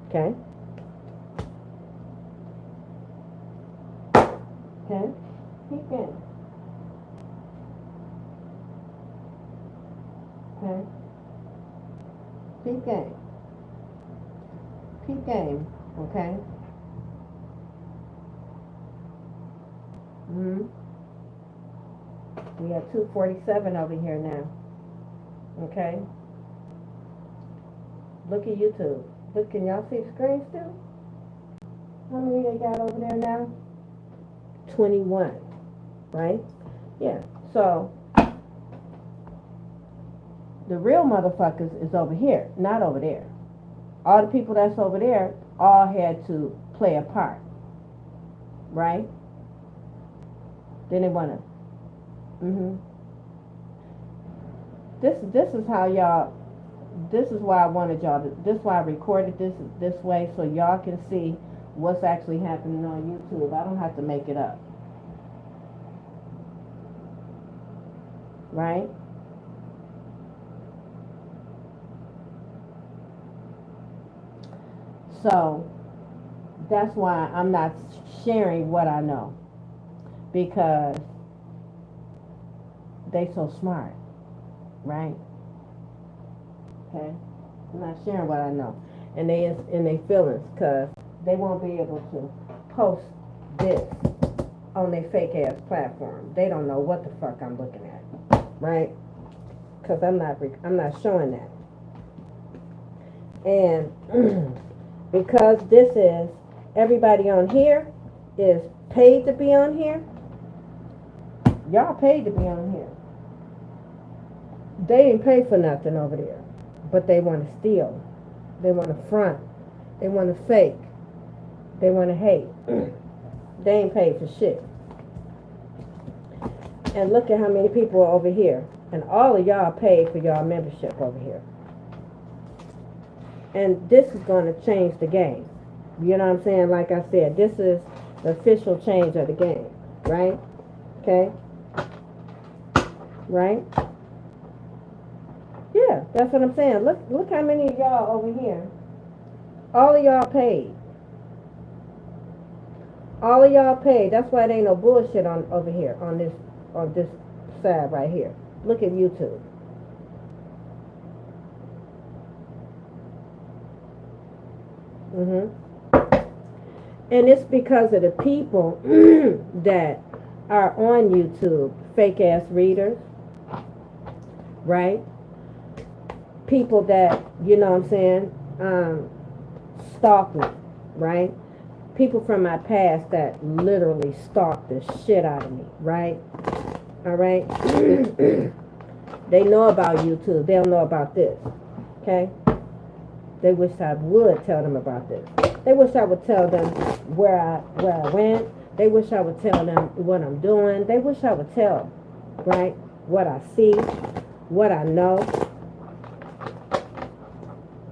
Okay? Okay? Keep going. Okay? Keep going. Keep game. Okay? We have 247 over here now. Okay? Look at YouTube. Look, can y'all see the screen still? How many they got over there now? 21. Right? Yeah. So, the real motherfuckers is over here, not over there. All the people that's over there all had to play a part. Right? Then they want to. This is how y'all, this is why I wanted y'all to, this is why I recorded this way so y'all can see what's actually happening on YouTube. I don't have to make it up. Right? So, that's why I'm not sharing what I know. Because they so smart. Right? Okay? I'm not sharing what I know. And they in their feelings, because they won't be able to post this on their fake ass platform. They don't know what the fuck I'm looking at. Right? Because I'm not showing that. And because this is, everybody on here is paid to be on here. Y'all paid to be on here. They didn't pay for nothing over there. But they want to steal. They want to front. They want to fake. They want to hate. They ain't paid for shit. And look at how many people are over here. And all of y'all paid for y'all membership over here. And this is going to change the game. You know what I'm saying? Like I said, this is the official change of the game. Right? Okay? Right? Yeah, that's what I'm saying. Look how many of y'all over here. All of y'all paid. All of y'all paid. That's why there ain't no bullshit on over here on this side right here. Look at YouTube. And it's because of the people that are on YouTube, fake ass readers, right? people that, you know what I'm saying, stalk me, right? People from my past that literally stalk the shit out of me, right? All right? They know about YouTube. They don't know about this, okay? They wish I would tell them about this. They wish I would tell them where I went. They wish I would tell them what I'm doing. They wish I would tell, right, what I see, what I know,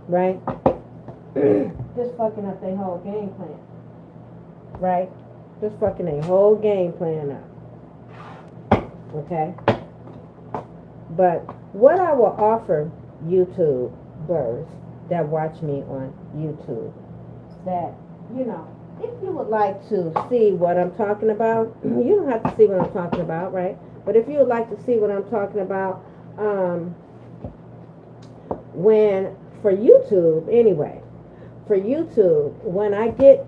right? Just fucking up their whole game plan, right? Just fucking their whole game plan up, okay? But what I will offer YouTubers that watch me on YouTube, that, you know, if you would like to see what I'm talking about, you don't have to see what I'm talking about, right? But if you would like to see what I'm talking about, for YouTube, anyway, for YouTube, when I get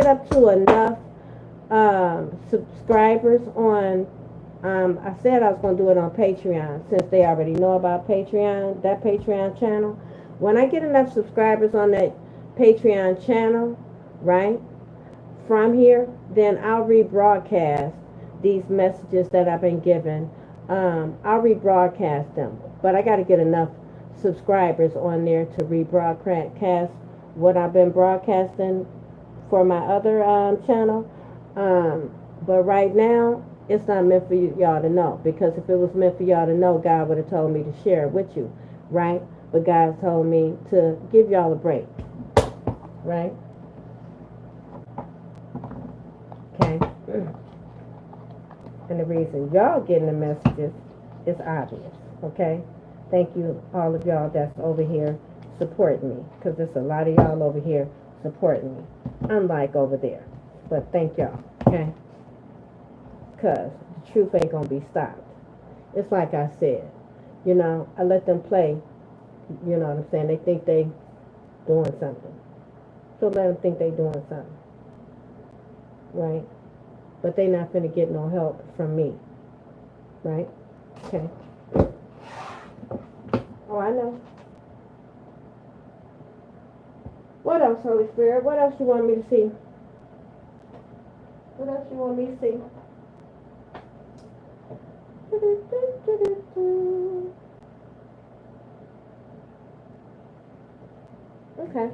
up to enough subscribers on, I said I was going to do it on Patreon, since they already know about Patreon, that Patreon channel. When I get enough subscribers on that Patreon channel, right, from here, then I'll rebroadcast these messages that I've been given. I'll rebroadcast them, but I got to get enough subscribers on there to rebroadcast what I've been broadcasting for my other channel. But right now, it's not meant for y'all to know, because if it was meant for y'all to know, God would have told me to share it with you, right? But God told me to give y'all a break, right? Okay. And the reason y'all getting the messages is obvious, okay? Thank you, all of y'all that's over here supporting me, because there's a lot of y'all over here supporting me, unlike over there. But thank y'all, okay? Because the truth ain't going to be stopped. It's like I said, you know, I let them play, you know what I'm saying? They think they doing something. So let them think they doing something, right? But they not finna get no help from me, right? Okay. Oh, I know. What else, Holy Spirit? What else you want me to see? What else you want me to see? Okay.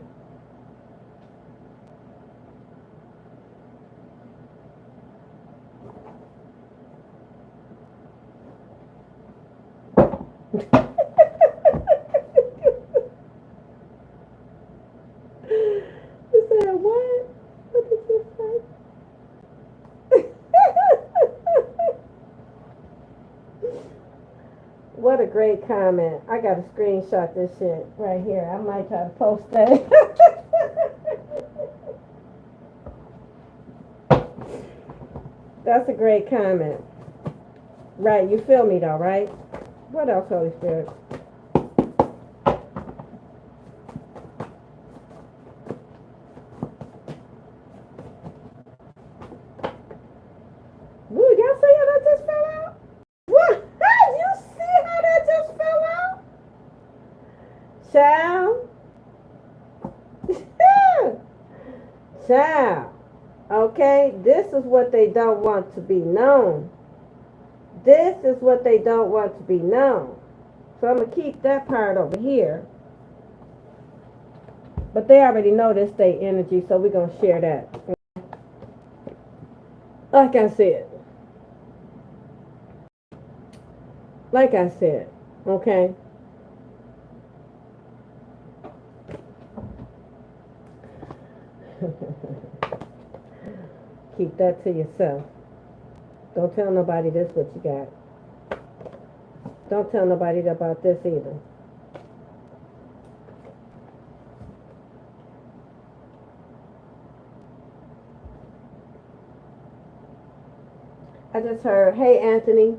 You said what? What did you say? What a great comment. I gotta screenshot this shit right here. I might try to post that. That's a great comment. Right, you feel me though, right? What else, Holy Spirit? Woo, y'all see how that just fell out? What? You see how that just fell out? Child. Child. Okay, this is what they don't want to be known. This is what they don't want to be known. So I'm going to keep that part over here. But they already know this state energy, so we're going to share that. Like I said, okay? Keep that to yourself. Don't tell nobody this what you got. Don't tell nobody about this either. I just heard, hey, Anthony.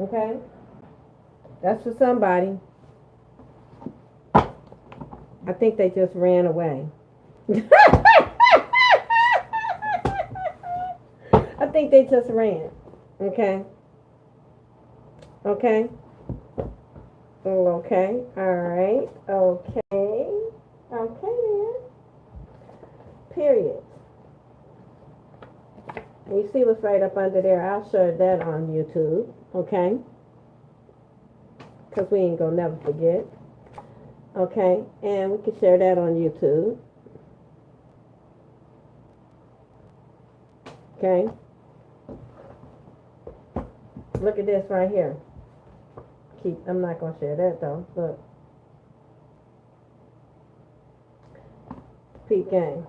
Okay? That's for somebody. I think they just ran away. I think they just ran. Okay? Okay? Okay. Alright. Okay. Okay then. Period. And you see what's right up under there? I'll show that on YouTube. Okay? Because we ain't gonna never forget. Okay? And we can share that on YouTube. Okay? Look at this right here. I'm not gonna share that though. Look. Peep game.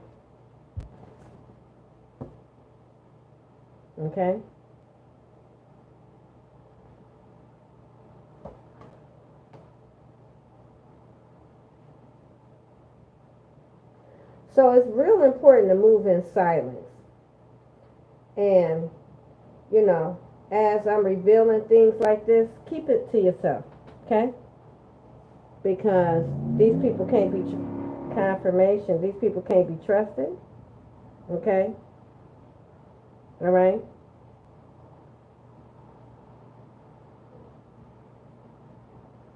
Okay? So it's real important to move in silence. And, you know, as I'm revealing things like this, keep it to yourself. Okay? Because these people can't be confirmation. These people can't be trusted. Okay? All right?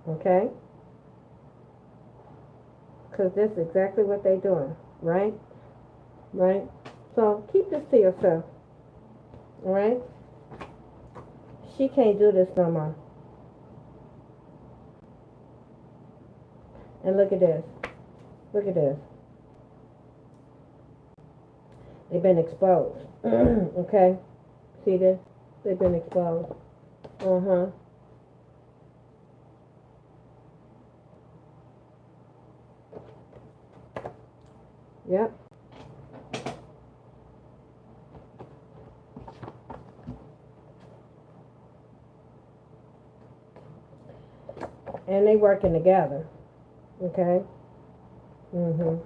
Okay? Because this is exactly what they're doing. Right? Right? So keep this to yourself. All right? She can't do this no more. And look at this. Look at this. They've been exposed. Okay? See this? They've been exposed. Uh-huh. Yep. And they working together. Okay? Mm-hmm.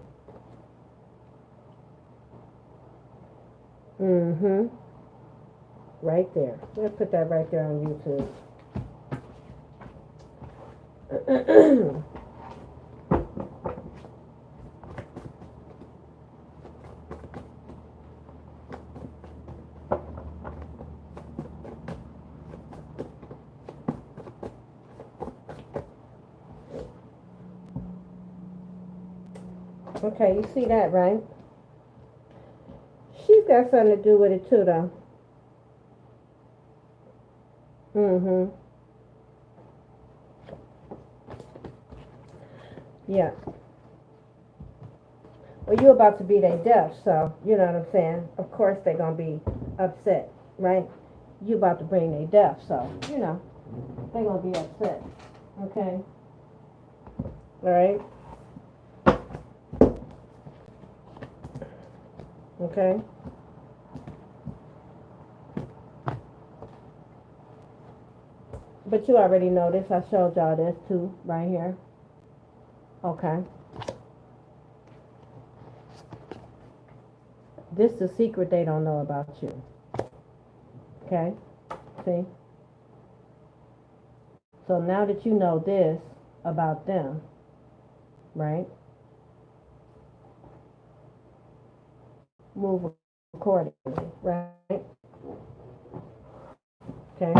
Mm-hmm. Right there. Let's put that right there on YouTube. Okay, you see that, right? She's got something to do with it too, though. Mm-hmm. Yeah. Well, you're about to be their death, so you know what I'm saying? Of course they're going to be upset, right? You about to bring their death, so, you know, they're going to be upset. Okay? All right? Okay? But you already know this. I showed y'all this too, right here. Okay. This is a secret they don't know about you. Okay? See? So now that you know this about them, right? Move accordingly, right? Okay?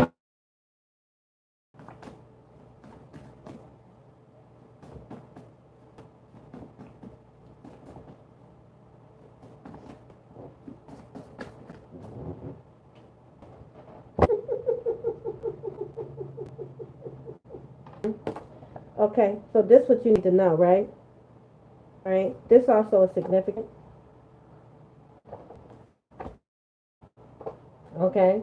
Okay, so this is what you need to know, right? Right? This also is significant. Okay?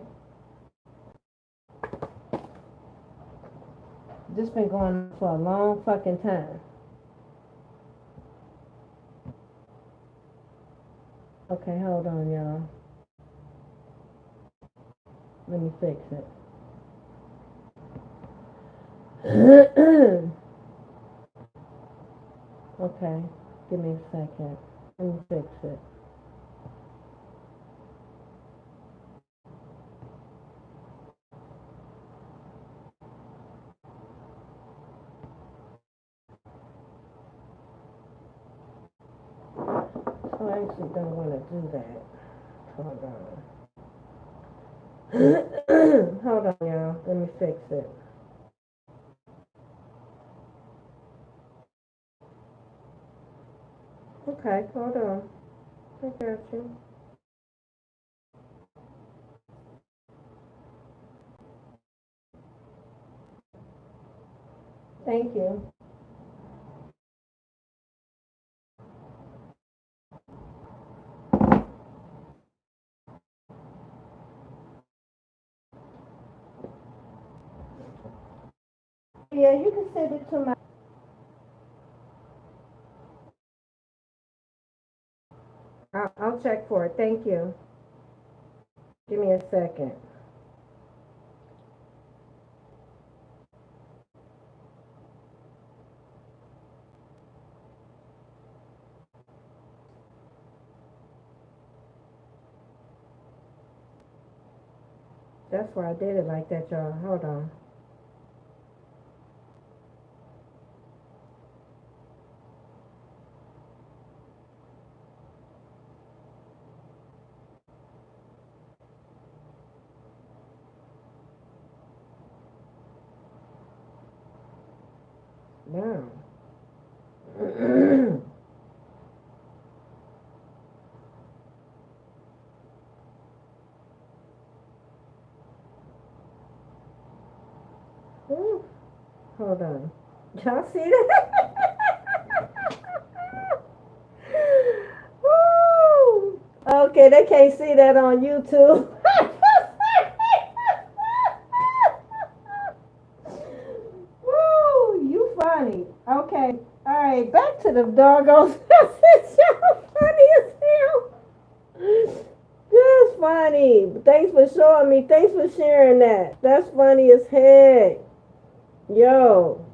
This been going on for a long fucking time. Okay, hold on, y'all. Let me fix it. Okay, give me a second. Let me fix it. So I actually don't want to do that. Hold Hold on, y'all. Let me fix it. Okay, hold on. I got you. Thank you. Yeah, you can send it to my. I'll check for it. Thank you. Give me a second. That's why I did it like that, y'all. Hold on. Wow. Ooh, hold on. Y'all see that? Woo! Okay, they can't see that on YouTube. Woo! You funny. Okay. All right. Back to the doggone message. Y'all funny as hell. That's funny. Thanks for showing me. Thanks for sharing that. That's funny as heck. Yo.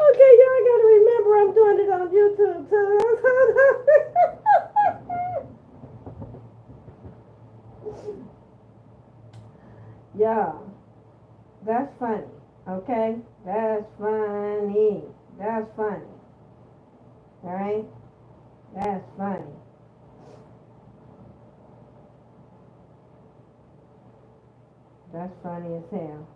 Okay, y'all gotta remember I'm doing it on YouTube too. Yeah, that's funny. Okay, that's funny. That's funny. All right, that's funny. That's funny as hell.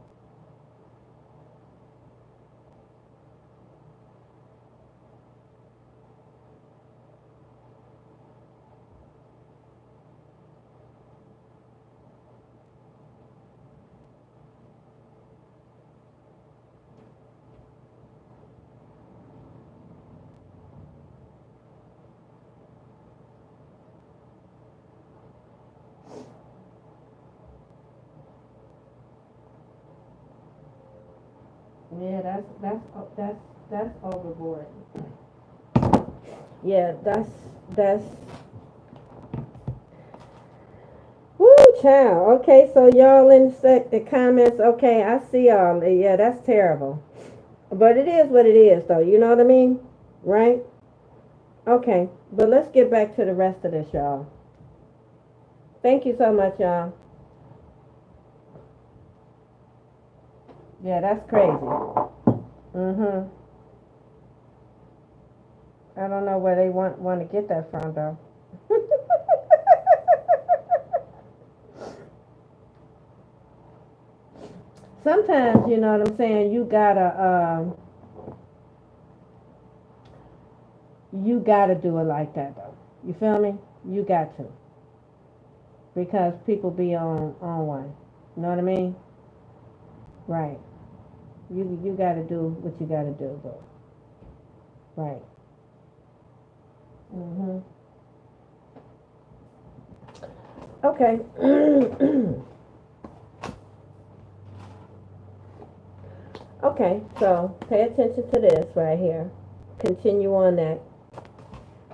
Yeah, that's overboard. Yeah, that's woo, child. Okay, so y'all in the comments. Okay, I see all. Yeah, that's terrible. But it is what it is, though. You know what I mean, right? Okay, but let's get back to the rest of this, y'all. Thank you so much, y'all. Yeah, that's crazy. Mhm. I don't know where they want to get that from, though. Sometimes, you know what I'm saying. You gotta do it like that, though. You feel me? You got to, because people be on one. You know what I mean? Right. You gotta do what you gotta do, but right. Mhm. Okay. Okay, so pay attention to this right here. Continue on that.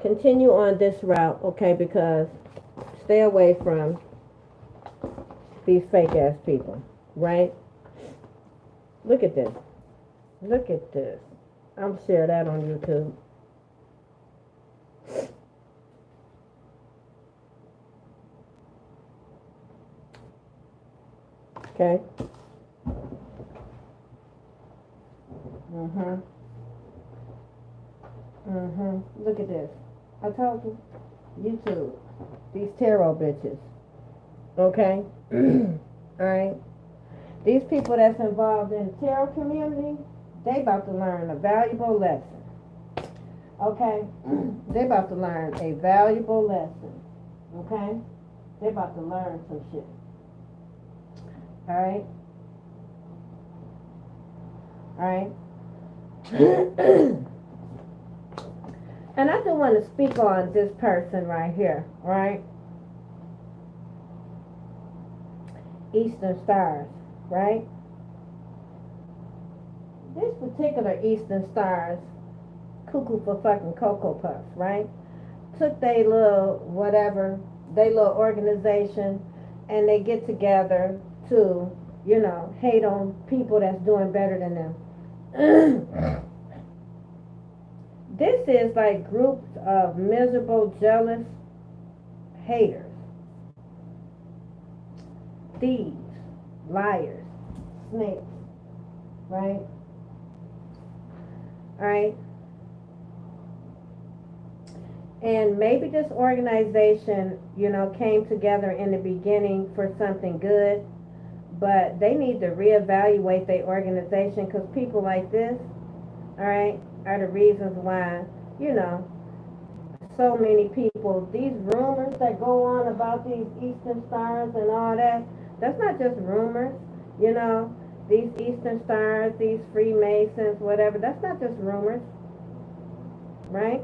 Continue on this route, okay, because stay away from these fake ass people, right? Look at this. Look at this. I'm gonna share that on YouTube. Okay? Mhm. Mhm. Look at this. I told you. YouTube. These tarot bitches. Okay? Alright? These people that's involved in the tarot community, they about to learn a valuable lesson. Okay? They about to learn a valuable lesson. Okay? They about to learn some shit. Alright? Alright? And I do want to speak on this person right here, right? Eastern Stars, right? This particular Eastern Stars, cuckoo for fucking Cocoa Puffs, right? Took they little whatever, they little organization, and they get together to, you know, hate on people that's doing better than them. This is like groups of miserable, jealous haters, thieves, liars, snakes, right? Alright? And maybe this organization, you know, came together in the beginning for something good, but they need to reevaluate their organization, because people like this, alright, are the reasons why, you know, so many people, these rumors that go on about these Eastern Stars and all that, that's not just rumors, you know, these Eastern Stars, these Freemasons, whatever, that's not just rumors, right?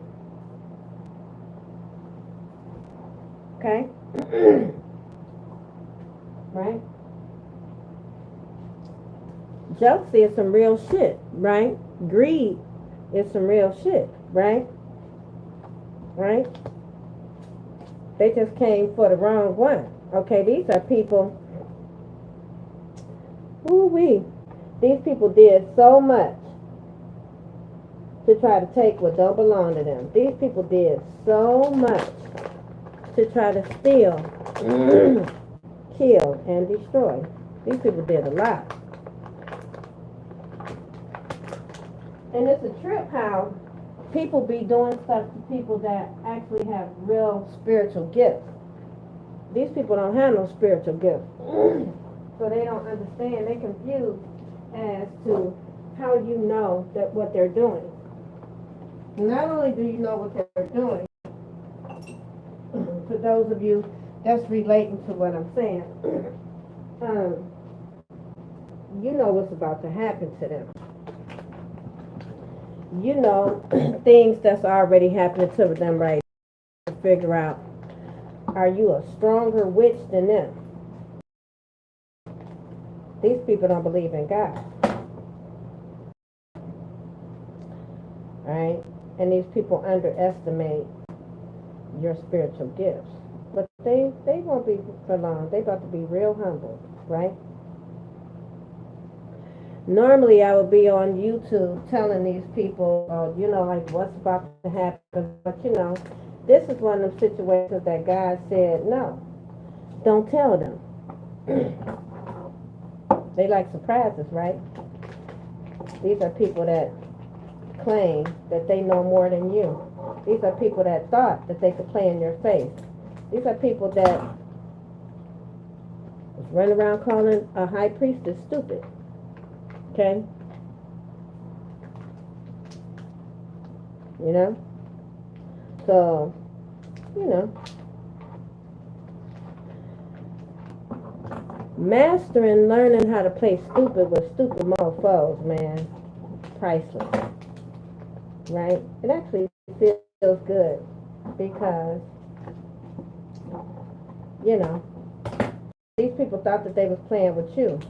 Okay? Right? Jealousy is some real shit, right? Greed is some real shit, right? Right? They just came for the wrong one. Okay, these are people, ooh-wee, these people did so much to try to take what don't belong to them. These people did so much to try to steal, kill, and destroy. These people did a lot. And it's a trip how people be doing stuff to people that actually have real spiritual gifts. These people don't have no spiritual gifts. So they don't understand. They're confused as to how you know that what they're doing. Not only do you know what they're doing, for those of you that's relating to what I'm saying, you know what's about to happen to them. You know things that's already happening to them right now. Figure out, are you a stronger witch than them? These people don't believe in God. Alright? And these people underestimate your spiritual gifts. But they won't be for long. They about to be real humble, right? Normally I would be on YouTube telling these people, you know, like what's about to happen. But you know, this is one of them situations that God said, no, don't tell them. They like surprises, right? These are people that claim that they know more than you. These are people that thought that they could play in your face. These are people that run around calling a high priestess stupid. Okay? You know? So, you know. Mastering learning how to play stupid with stupid mofos, man. Priceless. Right? It actually feels good because, you know, these people thought that they was playing with you.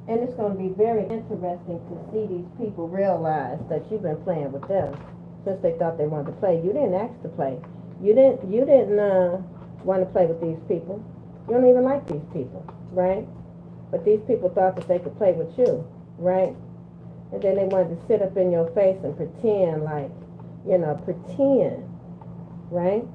And it's going to be very interesting to see these people realize that you've been playing with them since they thought they wanted to play. You didn't ask to play. You didn't want to play with these people. You don't even like these people, right? But these people thought that they could play with you, right? And then they wanted to sit up in your face and pretend like, you know, pretend, right?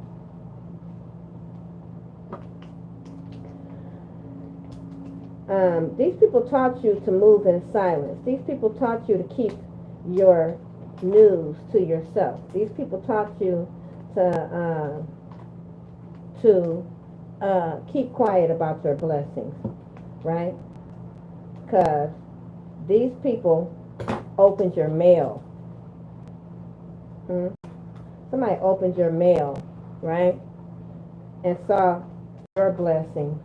These people taught you to move in silence. These people taught you to keep your news to yourself. These people taught you to keep quiet about your blessings, right? Because these people opened your mail. Somebody opened your mail, right? And saw your blessing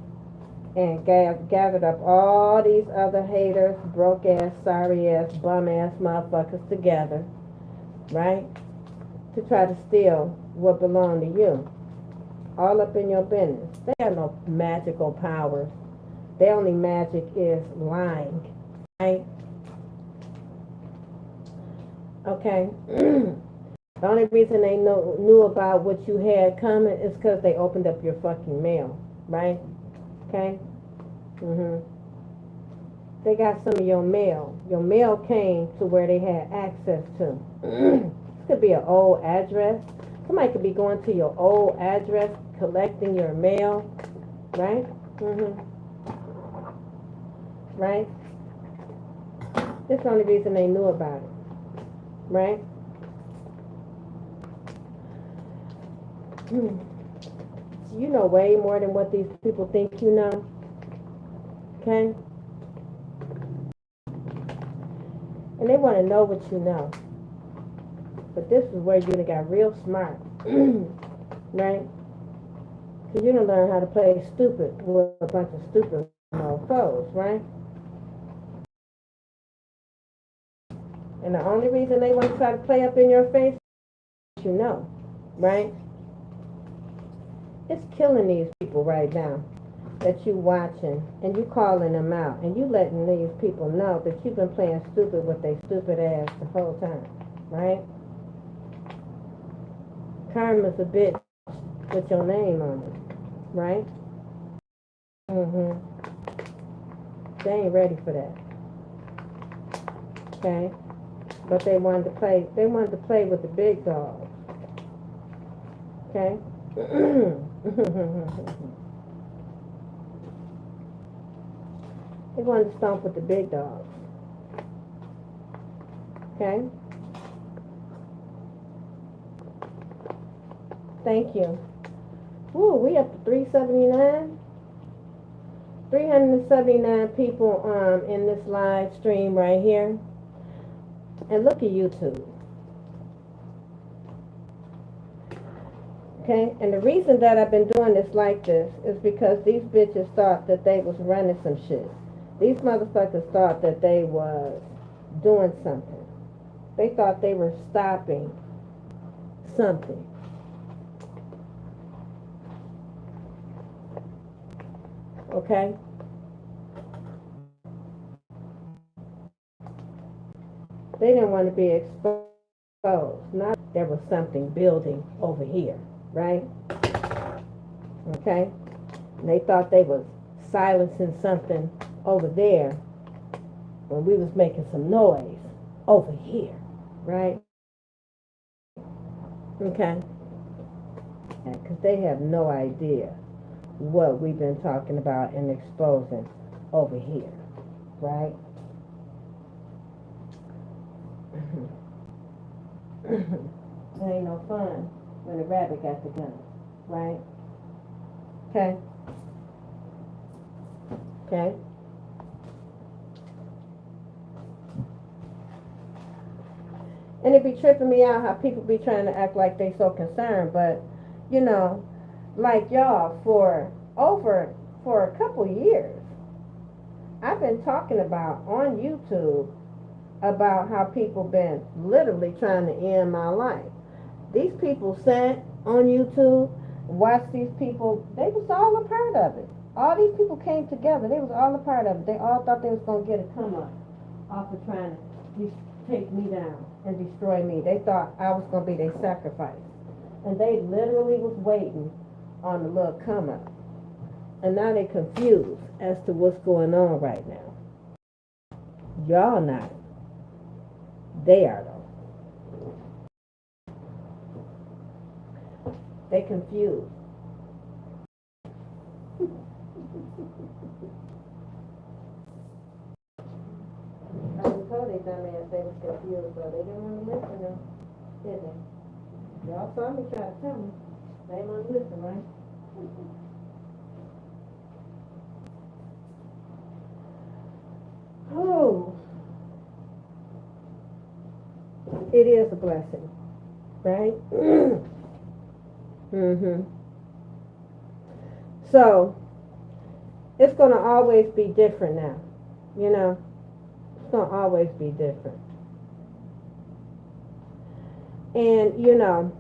and gathered up all these other haters, broke ass, sorry ass, bum ass motherfuckers together, right? To try to steal what belonged to you. All up in your business. They have no magical powers. Their only magic is lying, right? Okay? The only reason they knew about what you had coming is because they opened up your fucking mail, right? Okay? They got some of your mail. Your mail came to where they had access to. This could be an old address. Somebody could be going to your old address, collecting your mail, right? Right? That's the only reason they knew about it, right? You know way more than what these people think you know, okay? And they want to know what you know. But this is where you got real smart, right? Because you done learn how to play stupid with a bunch of stupid mofos, right? And the only reason they want to try to play up in your face is you know, right? It's killing these people right now that you watching and you calling them out and you letting these people know that you've been playing stupid with their stupid ass the whole time, right? Karma's a bitch with your name on it, right? They ain't ready for that. Okay? But they wanted to play with the big dogs. Okay? They wanted to stomp with the big dogs. Okay? Thank you. Woo, we up to 379. 379 people in this live stream right here. And look at YouTube. Okay? And the reason that I've been doing this like this is because these bitches thought that they was running some shit. These motherfuckers thought that they was doing something. They thought they were stopping something. Okay? They didn't want to be exposed. Not there was something building over here, right? Okay? And they thought they was silencing something over there when we was making some noise over here, right? Okay? Because they have no idea what we've been talking about and exposing over here, right? It ain't no fun when the rabbit got the gun, right? Okay? Okay? And it be tripping me out how people be trying to act like they so concerned, but, you know, like y'all, for a couple years, I've been talking about on YouTube about how people been literally trying to end my life. These people sat on YouTube, watched these people, they was all a part of it. All these people came together, they was all a part of it. They all thought they was going to get a come up off of trying to take me down and destroy me. They thought I was going to be their sacrifice. And they literally was waiting on the little come up. And now they confused as to what's going on right now. Y'all not. They are though. They confused. I told they dumbass, they was confused, but they didn't want to listen though, did they? Y'all saw me try to tell me. They didn't want to listen, right? Oh, it is a blessing, right? So, it's going to always be different now, you know? It's going to always be different. And, you know,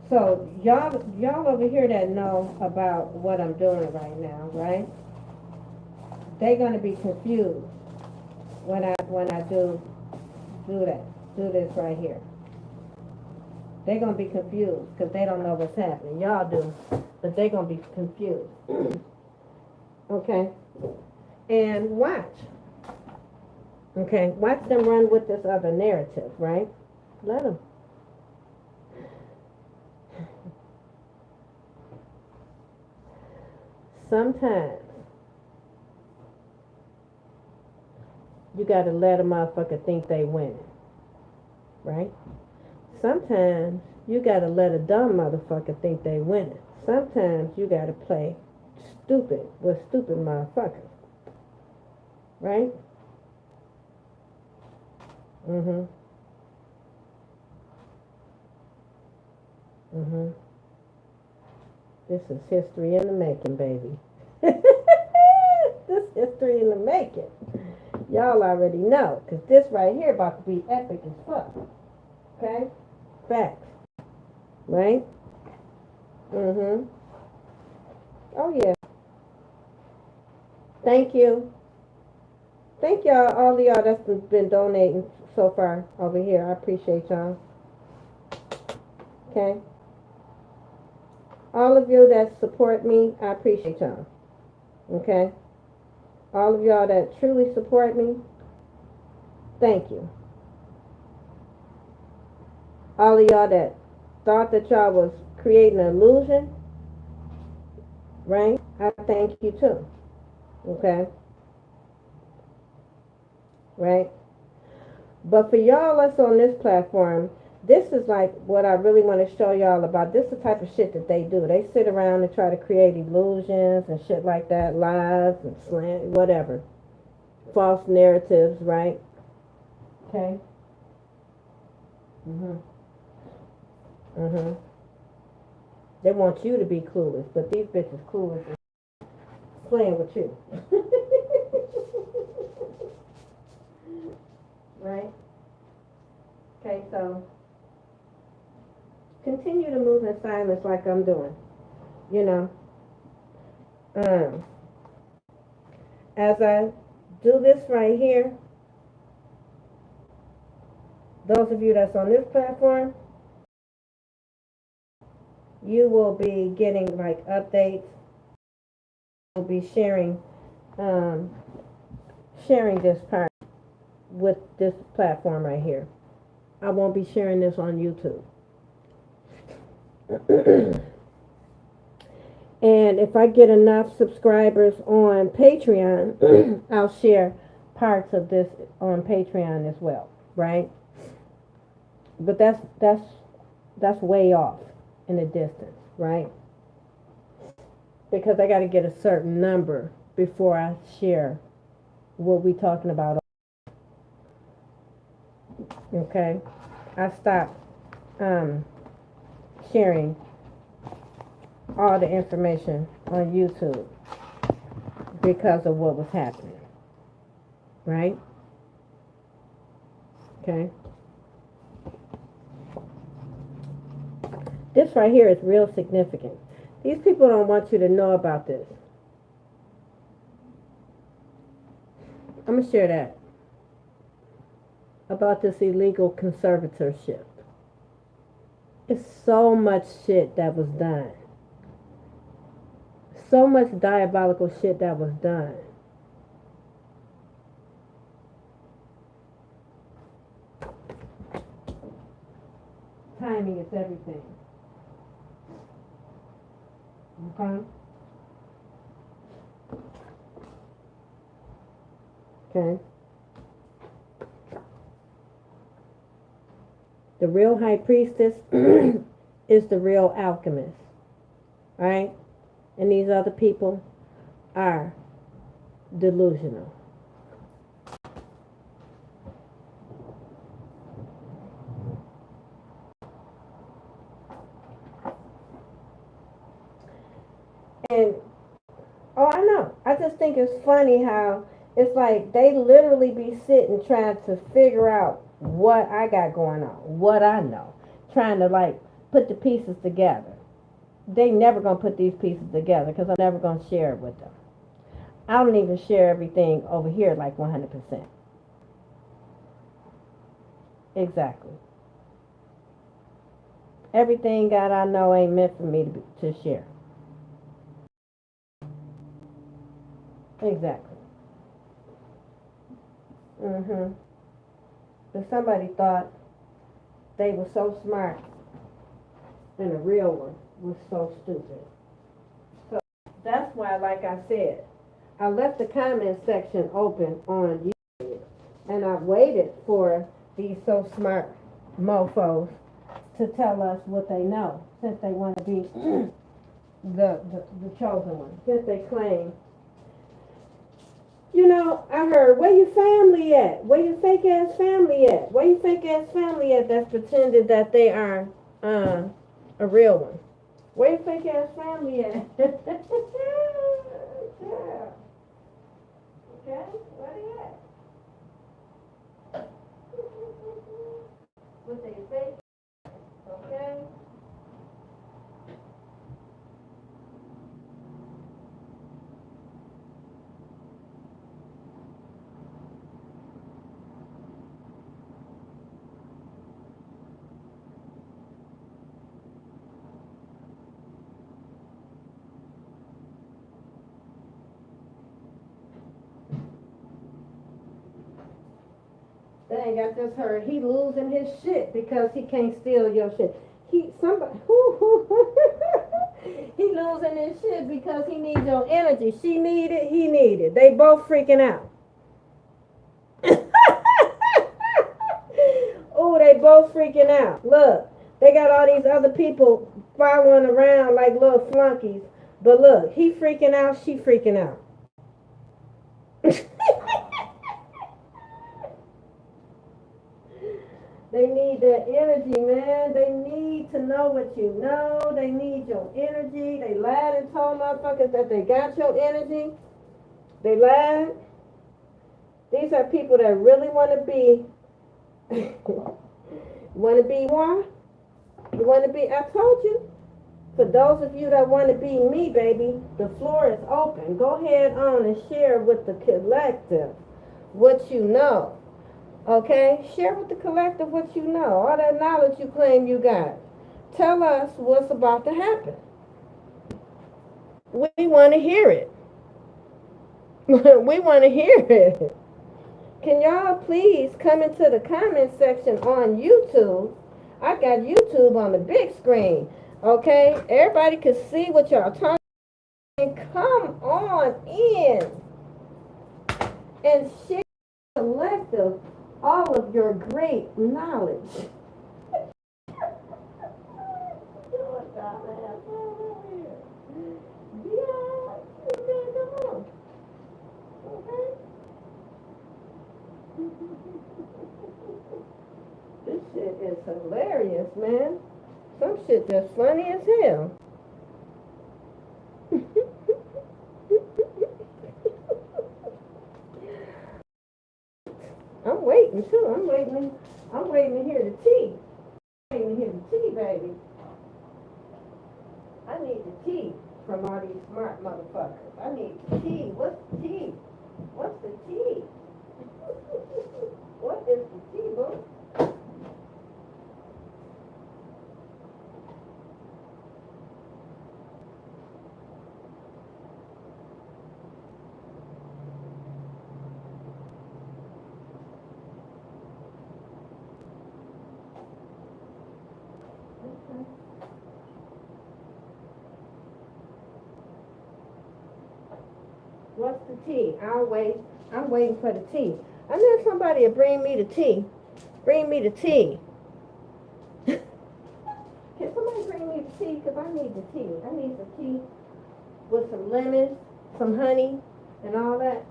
so y'all over here that know about what I'm doing right now, right? They're gonna be confused when I do this right here. They're gonna be confused because they don't know what's happening. Y'all do, but they're gonna be confused. Okay, and watch. Okay, watch them run with this other narrative, right? Let them. Sometimes you gotta let a motherfucker think they winning, right? Sometimes you gotta let a dumb motherfucker think they winning. Sometimes you gotta play stupid with stupid motherfuckers, right? This is history in the making, baby. This history in the making. Y'all already know, because this right here about to be epic as fuck. Okay? Facts. Right? Oh, yeah. Thank you. Thank y'all, all of y'all that's been donating so far over here. I appreciate y'all. Okay? All of you that support me, I appreciate y'all. Okay? All of y'all that truly support me, thank you. All of y'all that thought that y'all was creating an illusion, right? I thank you too. Okay? Right? But for y'all that's on this platform, this is like what I really want to show y'all about. This is the type of shit that they do. They sit around and try to create illusions and shit like that, lies and slant, whatever. False narratives, right? Okay? They want you to be clueless, but these bitches clueless and playing with you. Right? Okay, so continue to move in silence like I'm doing. You know. As I do this right here, those of you that's on this platform, you will be getting like updates. We'll be sharing this part with this platform right here. I won't be sharing this on YouTube. And if I get enough subscribers on Patreon, I'll share parts of this on Patreon as well, right? But that's way off in the distance, right? Because I got to get a certain number before I share what we talking about. Okay, I stopped sharing all the information on YouTube because of what was happening, right? Okay. This right here is real significant. These people don't want you to know about this. I'm going to share that. About this illegal conservatorship. It's so much shit that was done. So much diabolical shit that was done. Timing is everything. Okay? Okay? The real high priestess is the real alchemist. Right? And these other people are delusional. And oh, I know. I just think it's funny how it's like they literally be sitting trying to figure out what I got going on, what I know, trying to like put the pieces together. They never gonna put these pieces together because I'm never gonna share it with them. I don't even share everything over here like 100%. Exactly. Everything that I know ain't meant for me to share. Exactly. Mhm. But somebody thought they were so smart, and the real one was so stupid. So that's why, like I said, I left the comment section open on YouTube, and I waited for these so smart mofos to tell us what they know, since they want to be the chosen one, since they claim. You know, I heard, where your family at? Where your fake ass family at? Where your fake ass family at that's pretending that they are a real one? Where your fake ass family at? Yeah. Okay, where they at? What they fake? Okay. Dang, I just heard he losing his shit because he can't steal your shit. He losing his shit because he needs your energy. She need it, he need it. They both freaking out. Oh, they both freaking out. Look, they got all these other people following around like little flunkies. But look, he freaking out, she freaking out. They need that energy, man. They need to know what you know. They need your energy. They lied and told motherfuckers that they got your energy. They lied. These are people that really want to be, want to be one. You want to be, I told you. For those of you that want to be me, baby, the floor is open. Go ahead on and share with the collective what you know. Okay? Share with the collective what you know. All that knowledge you claim you got. Tell us what's about to happen. We want to hear it. We want to hear it. Can y'all please come into the comment section on YouTube? I got YouTube on the big screen. Okay? Everybody can see what y'all talking about. Come on in and share collective all of your great knowledge. This shit is hilarious, man. Some shit just funny as hell. I'm waiting too. I'm waiting to hear the tea. I'm waiting to hear the tea, baby. I need the tea from all these smart motherfuckers. I need the tea. What's the tea? What's the tea? What is the tea, boo? What's the tea? I'll wait. I'm waiting for the tea. I need somebody to bring me the tea. Bring me the tea. Can somebody bring me the tea? Because I need the tea. I need the tea with some lemon, some honey, and all that.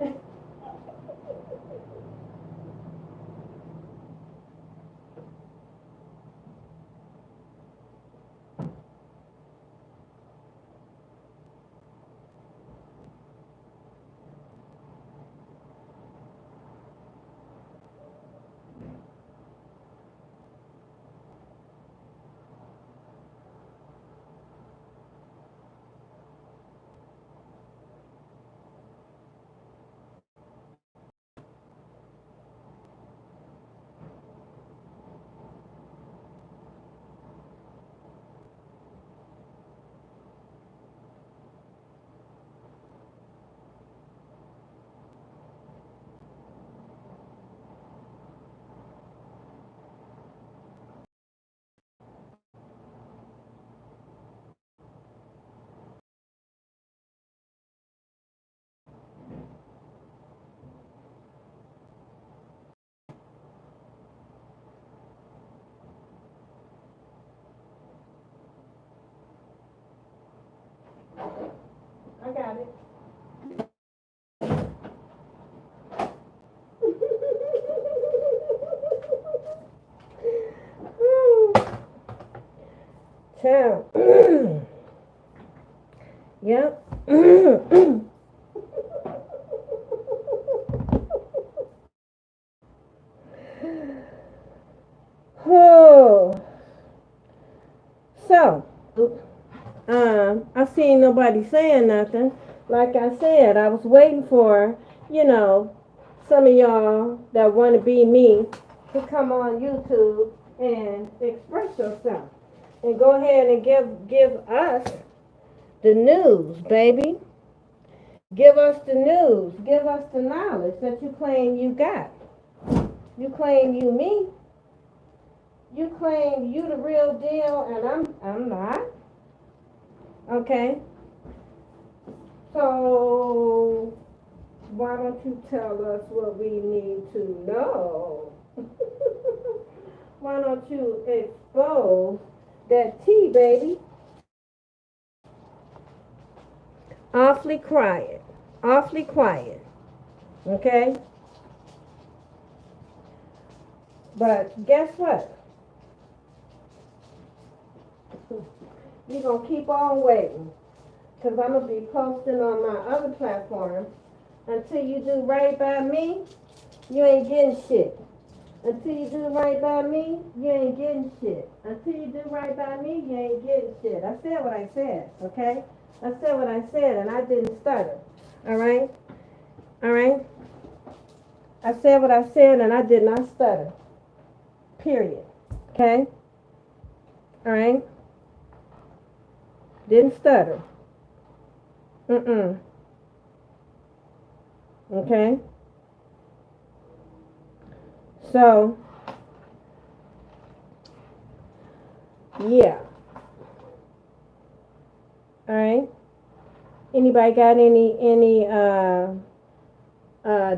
I got it. Child. Yep. Oh. So, I seen nobody saying nothing. Like I said, I was waiting for, some of y'all that want to be me to come on YouTube and express yourself. And go ahead and give us the news, baby. Give us the news. Give us the knowledge that you claim you got. You claim you me. You claim you the real deal, and I'm not. Okay. So why don't you tell us what we need to know? Why don't you expose that tea, baby? Awfully quiet. Awfully quiet. Okay? But guess what? You're going to keep on waiting. Because I'm going to be posting on my other platform. Until you do right by me, you ain't getting shit. Until you do right by me, you ain't getting shit. Until you do right by me, you ain't getting shit. I said what I said, okay? I said what I said, and I didn't stutter. All right? All right? I said what I said, and I did not stutter. Period. Okay? All right? Didn't stutter. Okay? So, yeah. All right? Anybody got any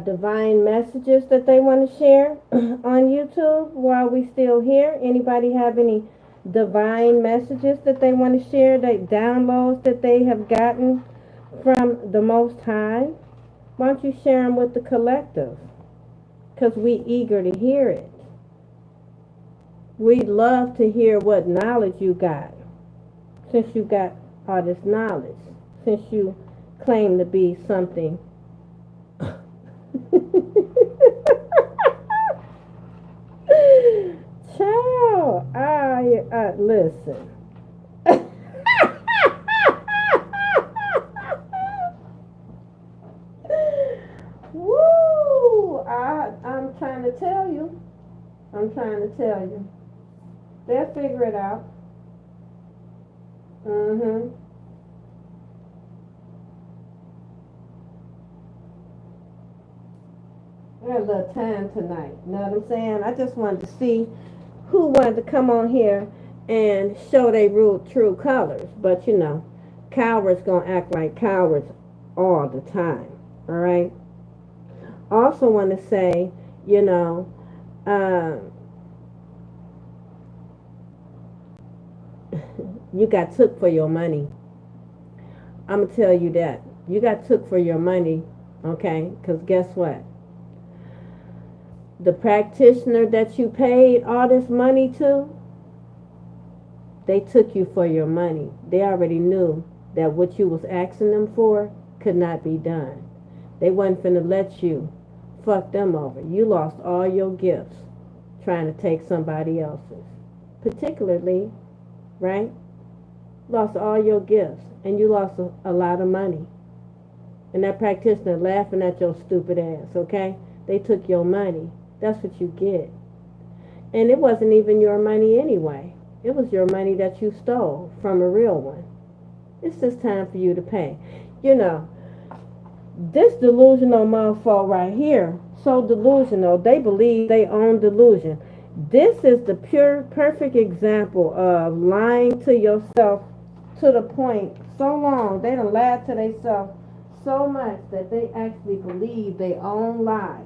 divine messages that they want to share on YouTube while we still here? Anybody have any divine messages that they want to share, that downloads that they have gotten from the Most High? Why don't you share them with the collective? Because we eager to hear it. We'd love to hear what knowledge you got, since you got all this knowledge, since you claim to be something. Child, I listen. Woo! I'm trying to tell you. I'm trying to tell you. They'll figure it out. I had a little time tonight. You know what I'm saying? I just wanted to see who wanted to come on here and show their real true colors. But cowards gonna act like cowards all the time. All right. Also want to say, you know, you got took for your money. I'm going to tell you that. You got took for your money, okay? Because guess what? The practitioner that you paid all this money to, they took you for your money. They already knew that what you was asking them for could not be done. They wasn't finna let you fuck them over. You lost all your gifts trying to take somebody else's. Particularly, right? Lost all your gifts and you lost a lot of money. And that practitioner laughing at your stupid ass, okay? They took your money. That's what you get. And it wasn't even your money anyway. It was your money that you stole from a real one. It's just time for you to pay. You know, this delusional motherfucker right here, so delusional, they believe they own delusion. This is the pure, perfect example of lying to yourself to the point so long, they done lied to themselves so much that they actually believe they own lies.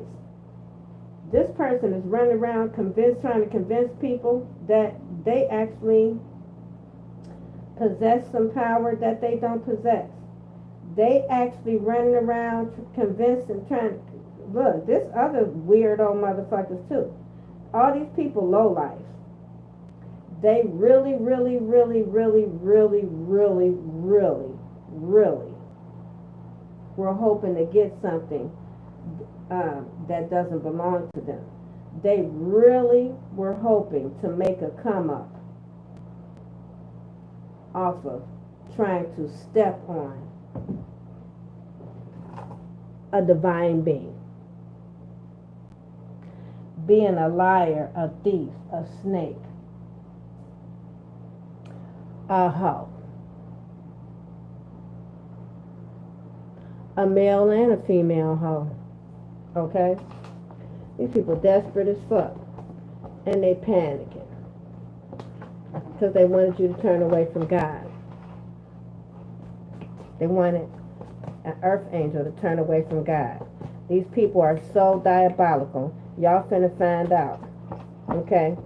This person is running around trying to convince people that they actually possess some power that they don't possess. They actually running around convincing, trying to, look, this other weirdo motherfuckers too. All these people low life. They really, really, really, really, really, really, really, really were hoping to get something that doesn't belong to them. They really were hoping to make a come up off of trying to step on a divine being. Being a liar, a thief, a snake, a hoe, a male and a female hoe. Okay? These people desperate as fuck. And they panicking. Because they wanted you to turn away from God. They wanted an earth angel to turn away from God. These people are so diabolical. Y'all finna find out. Okay?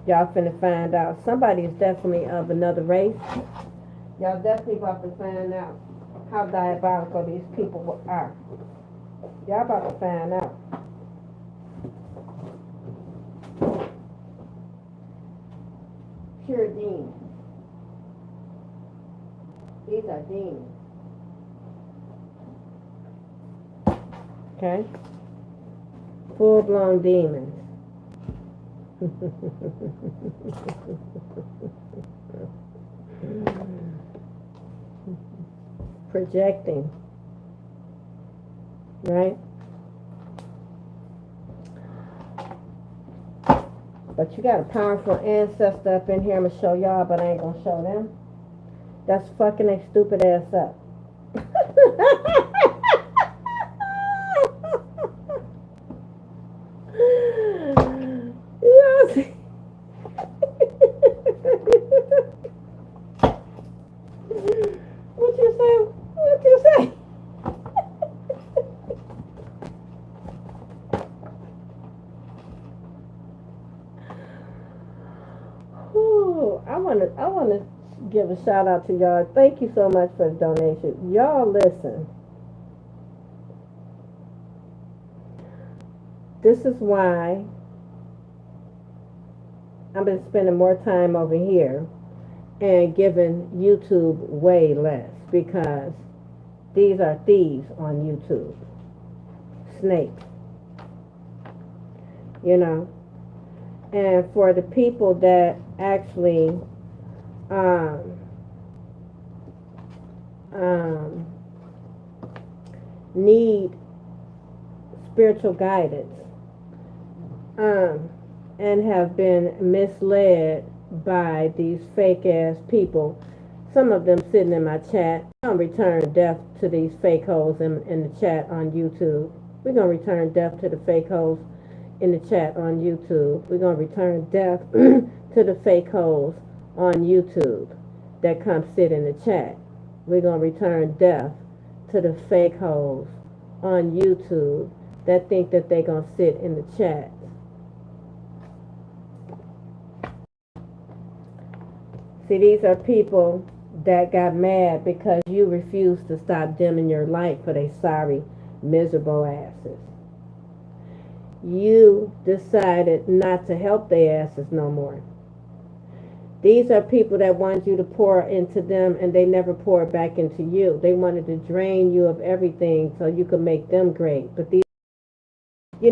Y'all finna find out. Somebody is definitely of another race. Y'all definitely about to find out how diabolical these people are. Y'all about to find out. Pure demons. These are demons. Okay? Full-blown demons. Projecting. Right? But you got a powerful ancestor up in here. I'm going to show y'all, but I ain't going to show them. That's fucking their stupid ass up. Yes. What you say? What you say? I want to give a shout out to y'all. Thank you so much for the donation. Y'all listen. This is why I've been spending more time over here and giving YouTube way less, because these are thieves on YouTube. Snakes. You know? And for the people that actually need spiritual guidance and have been misled by these fake ass people, some of them sitting in my chat, I'm gonna return death to these fake hoes in the chat on YouTube. We're gonna return death to the fake hoes in the chat on YouTube. We're going to return death to the fake hoes on YouTube that come sit in the chat. We're going to return death to the fake hoes on YouTube that think that they're going to sit in the chat. See, these are people that got mad because you refused to stop dimming your light for they sorry, miserable asses. You decided not to help their asses no more. These are people that want you to pour into them and they never pour back into you. They wanted to drain you of everything so you could make them great. But these, you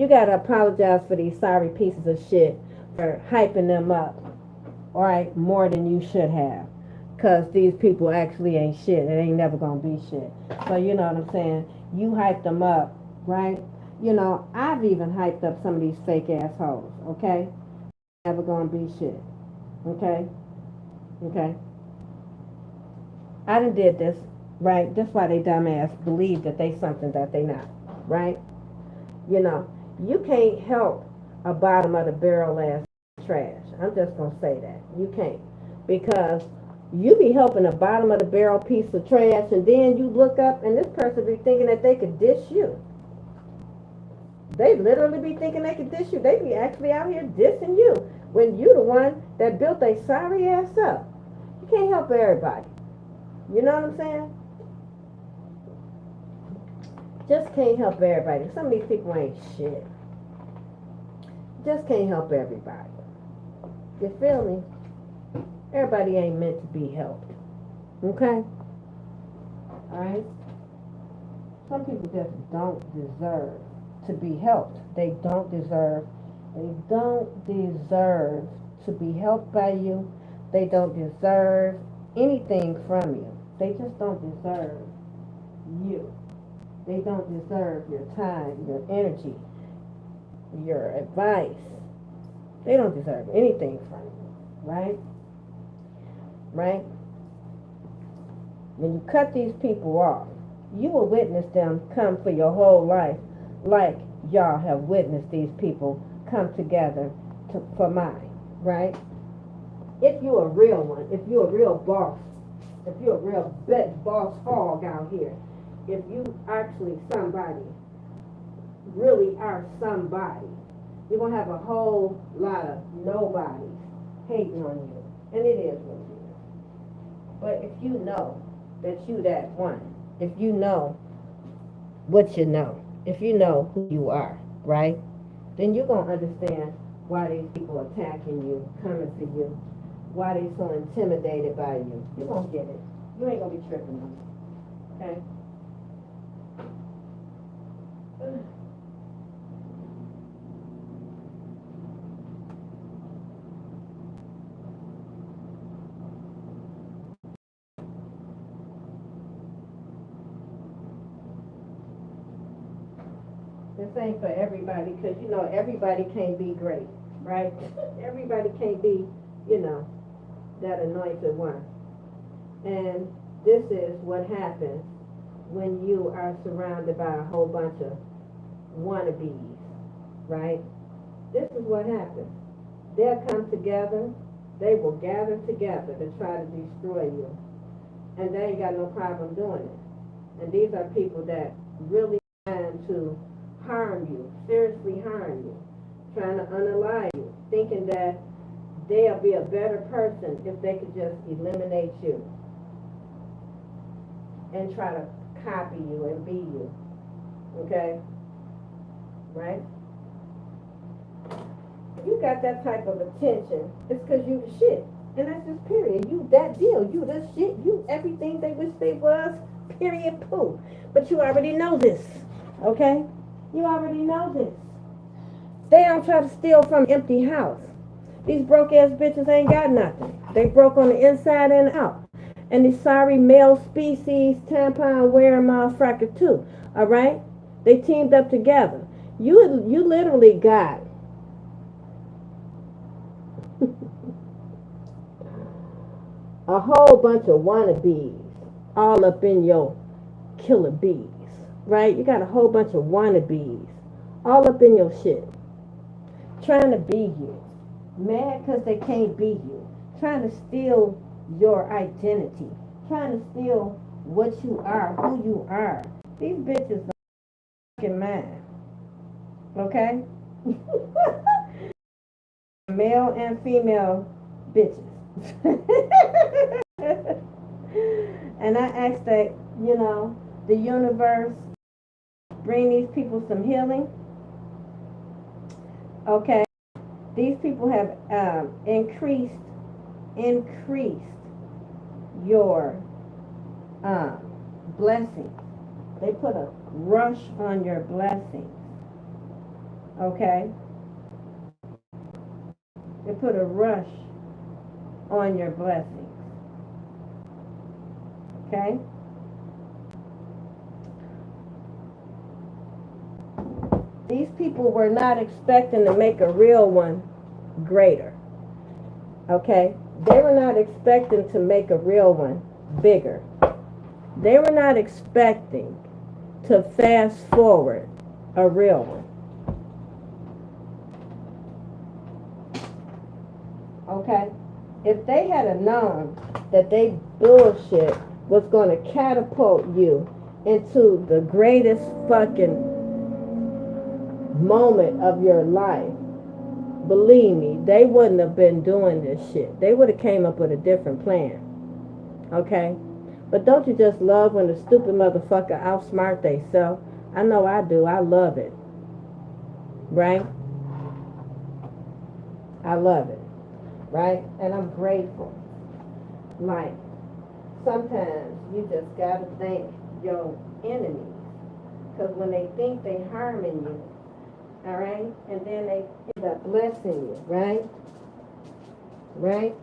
got to apologize for these sorry pieces of shit for hyping them up, all right, more than you should have. Because these people actually ain't shit. It ain't never going to be shit. So you know what I'm saying? You hyped them up, right? I've even hyped up some of these fake assholes, okay? Never going to be shit. Okay? I done did this, right? That's why they dumbass believe that they something that they not, right? You can't help a bottom of the barrel ass trash. I'm just gonna say that. You can't. Because you be helping a bottom of the barrel piece of trash and then you look up and this person be thinking that they could dish you. They literally be thinking they could dish you. They be actually out here dissing you when you the one that built a sorry ass up. You can't help everybody. You know what I'm saying? Just can't help everybody. Some of these people ain't shit. Just can't help everybody. You feel me? Everybody ain't meant to be helped. Okay? Alright? Some people just don't deserve to be helped. They don't deserve to be helped by you. They don't deserve anything from you. They just don't deserve you. They don't deserve your time, your energy, your advice. They don't deserve anything from you, right? Right? When you cut these people off, you will witness them come for your whole life like y'all have witnessed these people come together for mine, right? If you're a real one, if you're a real boss, if you're a real boss hog out here, if you actually somebody, really are somebody, you're going to have a whole lot of nobodies hating on you. And it is what it is. But if you know that you that one, if you know what you know, if you know who you are, right, then you're going to understand why these people are attacking you, coming for you, why they so intimidated by you. You're going to get it. You ain't going to be tripping on it. Okay? This ain't for everybody, because everybody can't be great, right? Everybody can't be, that anointed one. And this is what happens when you are surrounded by a whole bunch of wannabes, right? This is what happens. They'll come together, they will gather together to try to destroy you. And they ain't got no problem doing it. And these are people that really trying to harm you, seriously harm you, trying to unalive you, thinking that they'll be a better person if they could just eliminate you and try to copy you and be you. Okay? Right? You got that type of attention, it's because you the shit. And that's just period. You that deal. You the shit. You everything they wish they was. Period. Pooh. But you already know this. Okay? You already know this. They don't try to steal from empty house. These broke ass bitches ain't got nothing. They broke on the inside and out. And the sorry male species tampon wearing motherfucker too. Alright? They teamed up together. You literally got a whole bunch of wannabes all up in your killer bees, right? You got a whole bunch of wannabes all up in your shit, trying to be you, mad because they can't be you, trying to steal your identity, trying to steal what you are, who you are. These bitches mind. Okay? Male and female bitches. And I ask that, the universe bring these people some healing. Okay? These people have increased your blessings. They put a rush on your blessings. Okay? They put a rush on your blessings. Okay? These people were not expecting to make a real one greater. Okay? They were not expecting to make a real one bigger. They were not expecting to fast forward a real one. Okay? If they had known that they bullshit was going to catapult you into the greatest fucking moment of your life, believe me, they wouldn't have been doing this shit. They would have came up with a different plan. Okay? But don't you just love when the stupid motherfucker outsmart theyself? I know I do. I love it. Right? I love it. Right? And I'm grateful. Like, sometimes you just gotta thank your enemies. Because when they think they harming you, alright? And then they end up blessing you, right? Right?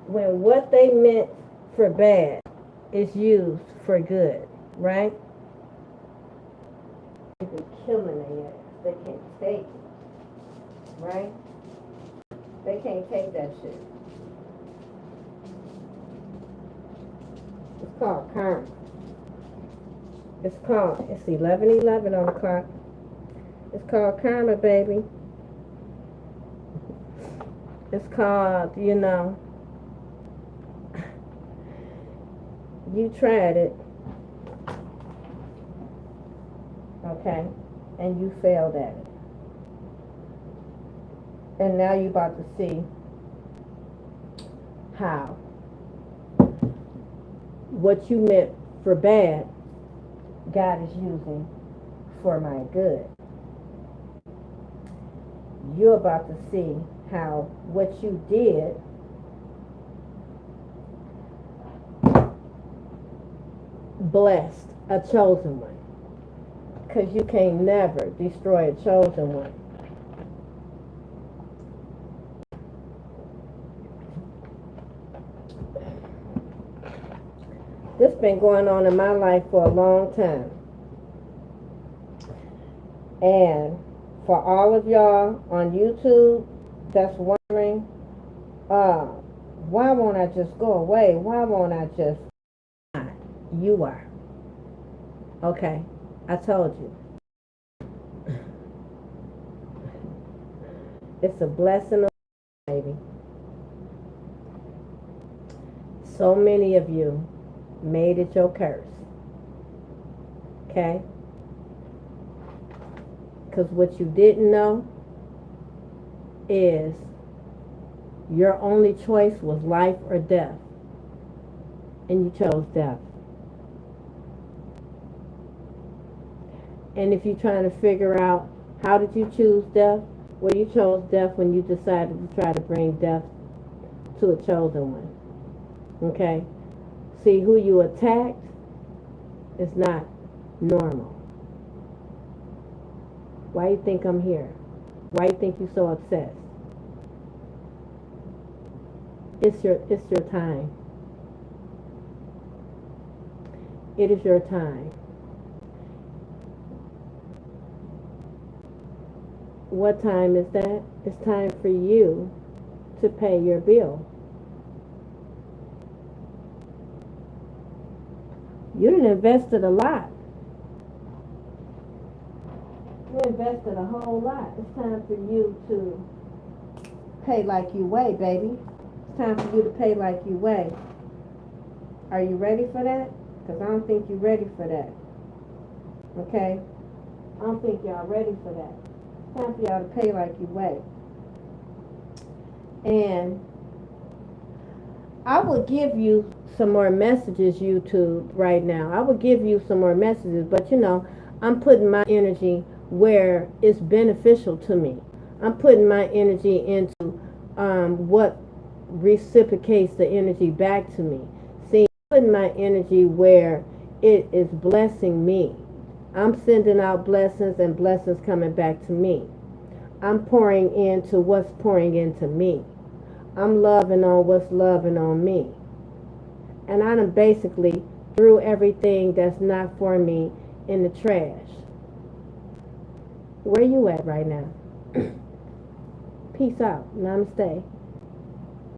When what they meant for bad is used for good, right? They're killing their ass. They can't take it. Right? They can't take that shit. It's called karma. It's 11:11 on the clock. It's called karma, baby. It's called, you tried it. Okay? And you failed at it. And now you're about to see how what you meant for bad, God is using for my good. You're about to see how what you did blessed a chosen one. Because you can never destroy a chosen one. This has been going on in my life for a long time. And for all of y'all on YouTube that's wondering, why won't I just go away? Why won't I just... You are. Okay, I told you. It's a blessing, baby. So many of you made it your curse. Okay? Because what you didn't know is your only choice was life or death. And you chose death. And if you're trying to figure out how did you choose death, well, you chose death when you decided to try to bring death to a chosen one. Okay? See, who you attacked is not normal. Why you think I'm here? Why you think you're so obsessed? It's your time. It is your time. What time is that? It's time for you to pay your bill. You done invested a lot. You invested a whole lot. It's time for you to pay like you weigh, baby. It's time for you to pay like you weigh. Are you ready for that? Because I don't think you're ready for that. Okay? I don't think y'all ready for that. It's time for y'all to pay like you weigh. And I will give you some more messages, YouTube, right now. I will give you some more messages, but you know, I'm putting my energy where it's beneficial to me. I'm putting my energy into what reciprocates the energy back to me. See, I'm putting my energy where it is blessing me. I'm sending out blessings and blessings coming back to me. I'm pouring into what's pouring into me. I'm loving on what's loving on me. And I done basically threw everything that's not for me in the trash. Where you at right now? Peace out. Namaste.